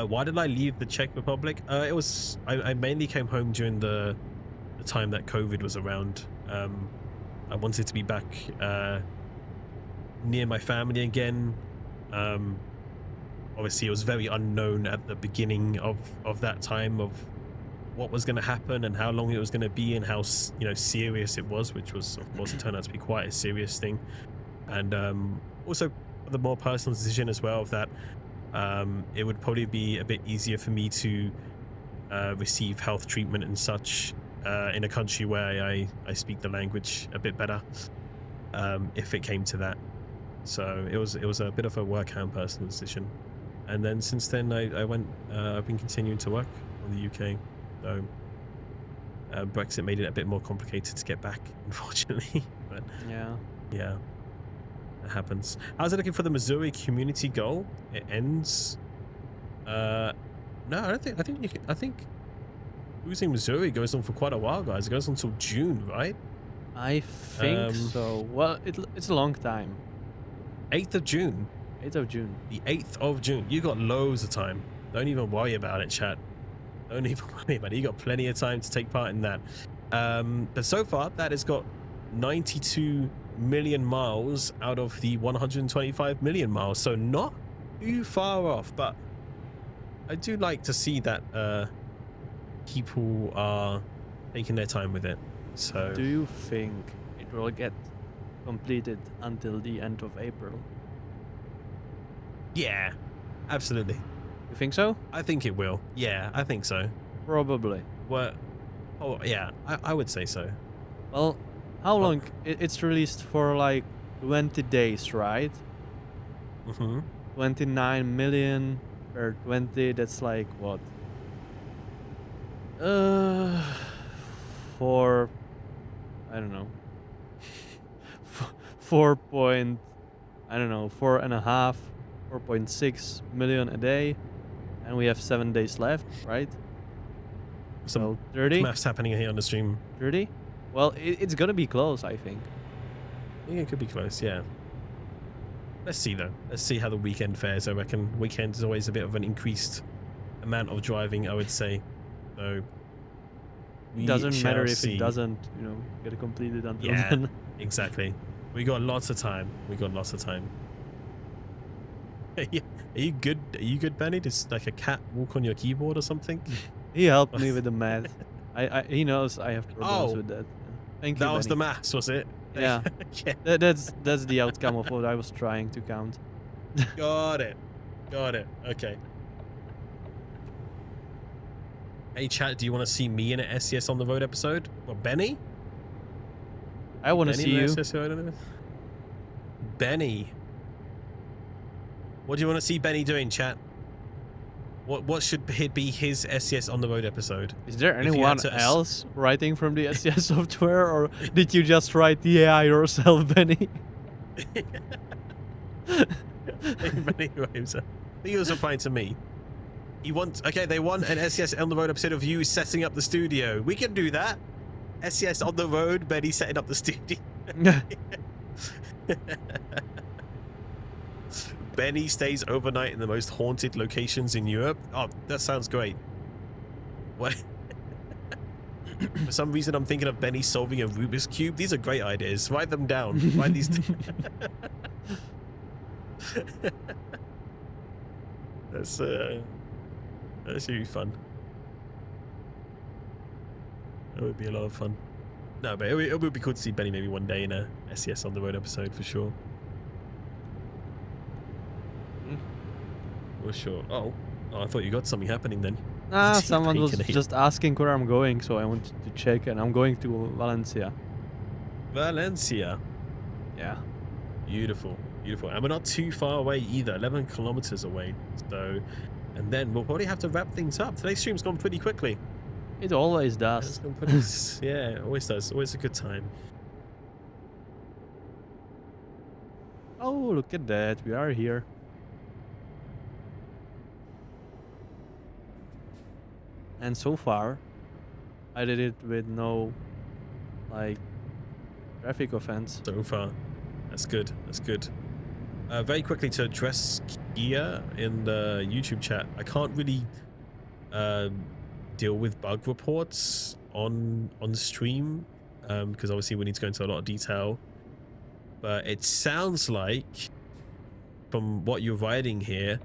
Why did I leave the Czech Republic? It was I mainly came home during the time that COVID was around. I wanted to be back near my family again. Obviously, it was very unknown at the beginning of that time of what was going to happen and how long it was going to be and how serious it was, which was, of course, it turned out to be quite a serious thing. And also the more personal decision as well of that it would probably be a bit easier for me to receive health treatment and such in a country where I speak the language a bit better if it came to that. So it was a bit of a work and personal decision. And then since then I've been continuing to work on the UK. So Brexit made it a bit more complicated to get back, unfortunately. But yeah. That happens. How's it looking for the Missouri community goal? It ends. No, I don't think. I think losing Missouri goes on for quite a while, guys. It goes on until June, right? I think so. Well, it's a long time. 8th of June. 8th of June. The 8th of June. You got loads of time. Don't even worry about it, chat. Don't even worry about it. You got plenty of time to take part in that. But so far, that has got 92 million miles out of the 125 million miles, so not too far off. But I do like to see that people are taking their time with it. So do you think it will get completed until the end of April? Yeah, absolutely. You think so? I think it will. Yeah, I think so. Probably. Well, oh yeah, I would say so. Well, how long? It's released for like 20 days, right? 29 million per 20. That's like what? For I don't know. 4.6 million a day, and we have 7 days left, right? Some 30 maths happening here on the stream. 30. Well, it's gonna be close, I think. I think it could be close, yeah. Let's see though. Let's see how the weekend fares. I reckon weekend is always a bit of an increased amount of driving, I would say. So It doesn't matter if see. it doesn't, get completed until Yeah, then. exactly. We got lots of time. Are you good? Are you good, Benny? Does like a cat walk on your keyboard or something? He helped me with the math. He knows I have problems with that. Thank you, That was the Benny. maths, was it? Yeah, Yeah, that's the outcome of what I was trying to count. got it. Got it. Okay. Hey, chat, do you want to see me in an SES on the road episode? Or Benny? I want to Benny in see an you. SES on the road? Benny. What do you want to see Benny doing, chat? What should be his SES on the road episode? Is there If you had anyone to else writing from the SCS software, or did you just write the AI yourself, Benny? Benny Rhymes. I think he was replying to me. He wants. Okay, they want an SES on the road episode of you setting up the studio. We can do that. SES on the road, Benny setting up the studio. Benny stays overnight in the most haunted locations in Europe. Oh, that sounds great. What? For some reason, I'm thinking of Benny solving a Rubik's Cube. These are great ideas. Write them down. Write these down. That should be fun. That would be a lot of fun. No, but it would be cool to see Benny maybe one day in a SES on the road episode for sure. For sure. Oh, I thought you got something happening then. Someone was Baconade. just asking where I'm going, so I wanted to check, and I'm going to Valencia. Valencia. Yeah. Beautiful, beautiful. And we're not too far away either, 11 kilometers away. So, and then we'll probably have to wrap things up. Today's stream's gone pretty quickly. It always It's does. gone pretty, yeah, it always does. Always a good time. Oh, look at that. We are here. And so far, I did it with no, like, traffic offense. So far, that's good. That's good. Very quickly to address Kia in the YouTube chat. I can't really deal with bug reports on stream because obviously we need to go into a lot of detail. But it sounds like, from what you're writing here,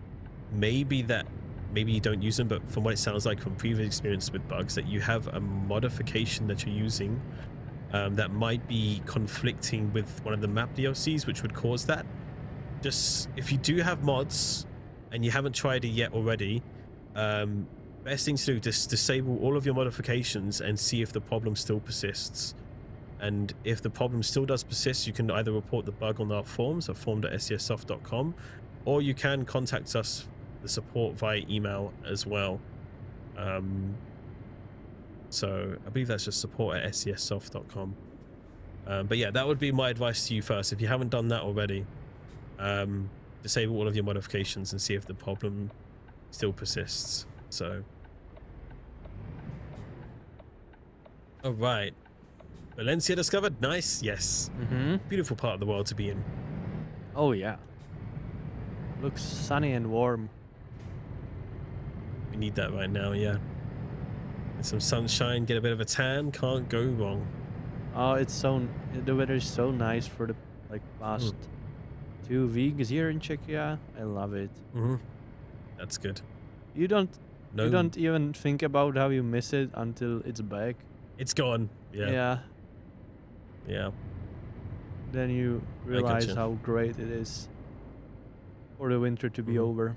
maybe you don't use them, but from what it sounds like from previous experience with bugs, that you have a modification that you're using that might be conflicting with one of the map DLCs, which would cause that. Just if you do have mods and you haven't tried it yet already, best thing to do, just disable all of your modifications and see if the problem still persists. And if the problem still does persist, you can either report the bug on our forums at forum.scsoft.com, or you can contact us, the support, via email as well. So I believe that's just support@scsoft.com. But yeah, that would be my advice to you first. If you haven't done that already, disable all of your modifications and see if the problem still persists. So, all right. Valencia discovered. Nice. Yes. Beautiful part of the world to be in. Oh, yeah. Looks sunny and warm. We need that right now, yeah. And some sunshine, get a bit of a tan, can't go wrong. Oh, the weather is so nice for the past 2 weeks here in Czechia. I love it. That's good. You don't even think about how you miss it until it's back. It's gone. Yeah. Then you realize gotcha. how great it is for the winter to be over.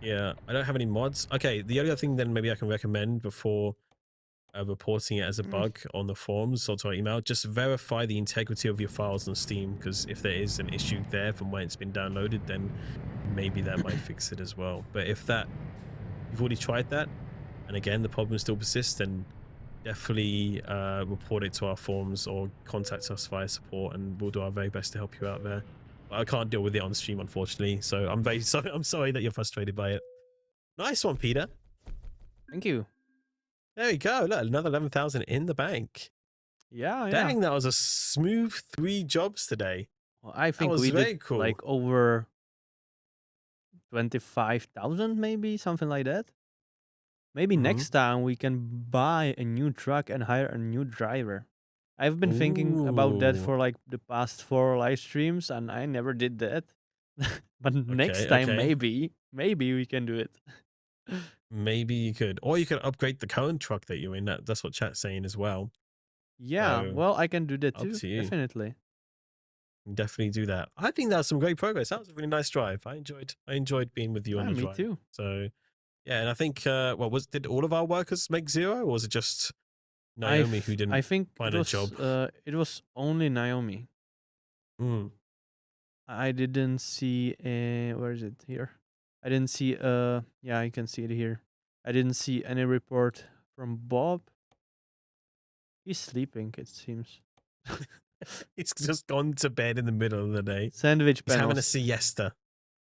Yeah, I don't have any mods. Okay, the other thing then maybe I can recommend before reporting it as a bug on the forums or to our email, just verify the integrity of your files on Steam, because if there is an issue there from when it's been downloaded, then maybe that might fix it as well. But if you've already tried that, and again the problem still persists, then definitely report it to our forums or contact us via support, and we'll do our very best to help you out there. I can't deal with it on stream, unfortunately, so I'm very sorry. I'm sorry that you're frustrated by it. Nice one, Peter. Thank you. There we go. Look, another 11,000 in the bank. Yeah. Dang, that was a smooth 3 jobs today. Well, I think was we very did cool. like over 25,000, maybe something like that. Maybe next time we can buy a new truck and hire a new driver. I've been thinking about that for like the past 4 live streams, and I never did that. But next time, maybe we can do it. Maybe you could, or you could upgrade the current truck that you're in. That's what chat's saying as well. Yeah, So well, I can do that up too. to you. Definitely. Definitely do that. I think that was some great progress. That was a really nice drive. I enjoyed being with you on Ah, the me drive. too. So yeah, and I think did all of our workers make zero, or was it just Naomi who I didn't think find a job? it was only Naomi. Mm. I didn't see where is it here? I didn't see yeah, I can see it here. I didn't see any report from Bob. He's sleeping, it seems. He's just gone to bed in the middle of the day. Sandwich He's having a panels. siesta.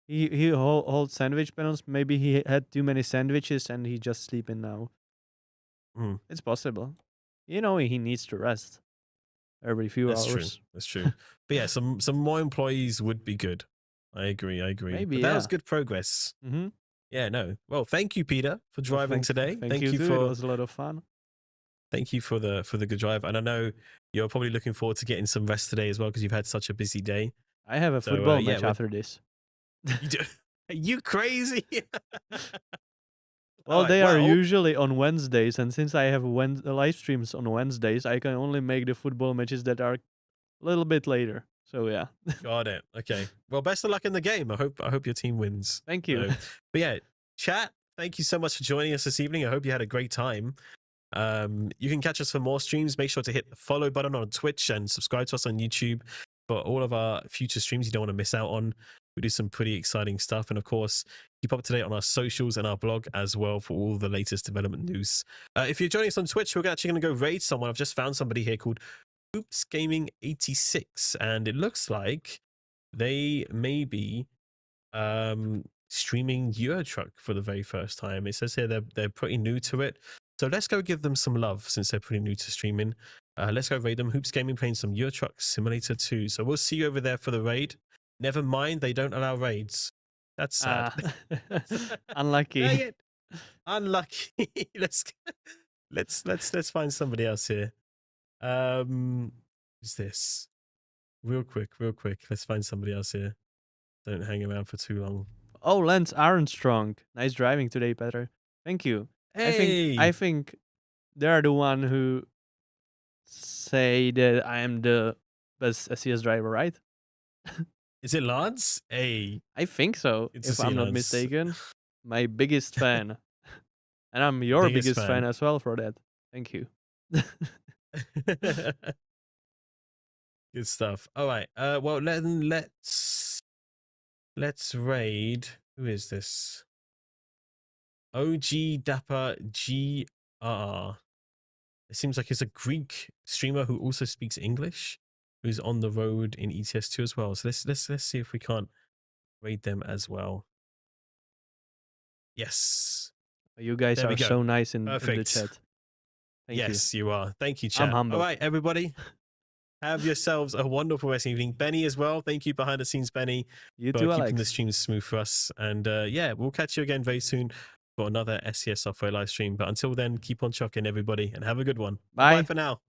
He holds sandwich panels. Maybe he had too many sandwiches and he just sleeping now. Mm. It's possible. You know, he needs to rest every few That's true. hours. That's true. But yeah, some more employees would be good. I agree. I agree. Maybe, But that was yeah. good progress. Mm-hmm. Yeah, no. Well, thank you, Peter, for Well, driving today. thank you too. It was a lot of fun. Thank you for the good drive. And I know you're probably looking forward to getting some rest today as well because you've had such a busy day. I have a So football yeah, match after this. you do. Are you crazy? All Well, right. they are Well, usually on Wednesdays, and since I have live streams on Wednesdays, I can only make the football matches that are a little bit later. So yeah, got it. Okay. Well, best of luck in the game. I hope your team wins. thank you. So, but yeah, chat. Thank you so much for joining us this evening. I hope you had a great time. You can catch us for more streams. Make sure to hit the follow button on Twitch and subscribe to us on YouTube for all of our future streams you don't want to miss out on. We do some pretty exciting stuff. And of course, keep up to date on our socials and our blog as well for all the latest development news. If you're joining us on Twitch, we're actually going to go raid someone. I've just found somebody here called Oops Gaming 86, and it looks like they may be streaming Eurotruck for the very first time. It says here they're pretty new to it. So let's go give them some love since they're pretty new to streaming. Let's go raid them. Hoops Gaming playing some Eurotruck Simulator 2. So we'll see you over there for the raid. Never mind, they don't allow raids. That's sad. Dang Unlucky. it. Unlucky. let's find somebody else here. Who's this? Real quick. Let's find somebody else here. Don't hang around for too long. Oh, Lance Armstrong. Nice driving today, Petr. Thank you. Hey, I think they are the one who say that I am the best SCS driver, right? is it Lance? Hey, I think so, good to if see I'm you, not Lance. mistaken. My biggest fan. And I'm your Biggest biggest fan. fan as well for that. Thank you. Good stuff. All right. Well, let's raid. Who is this? OG Dapper GR. It seems like it's a Greek streamer who also speaks English, who's on the road in ETS2 as well. So let's see if we can't raid them as well. Yes. You guys There we are go. so nice in the Perfect. chat. Thank yes, you are. Thank you, I'm chat. All humbled. right, everybody. Have yourselves a wonderful rest of the evening. Benny as well. Thank you behind the scenes, Benny, You for too, keeping Alex. the streams smooth for us. And yeah, we'll catch you again very soon for another SCS software live stream. But until then, keep on chucking, everybody, and have a good one. Bye. Bye for now.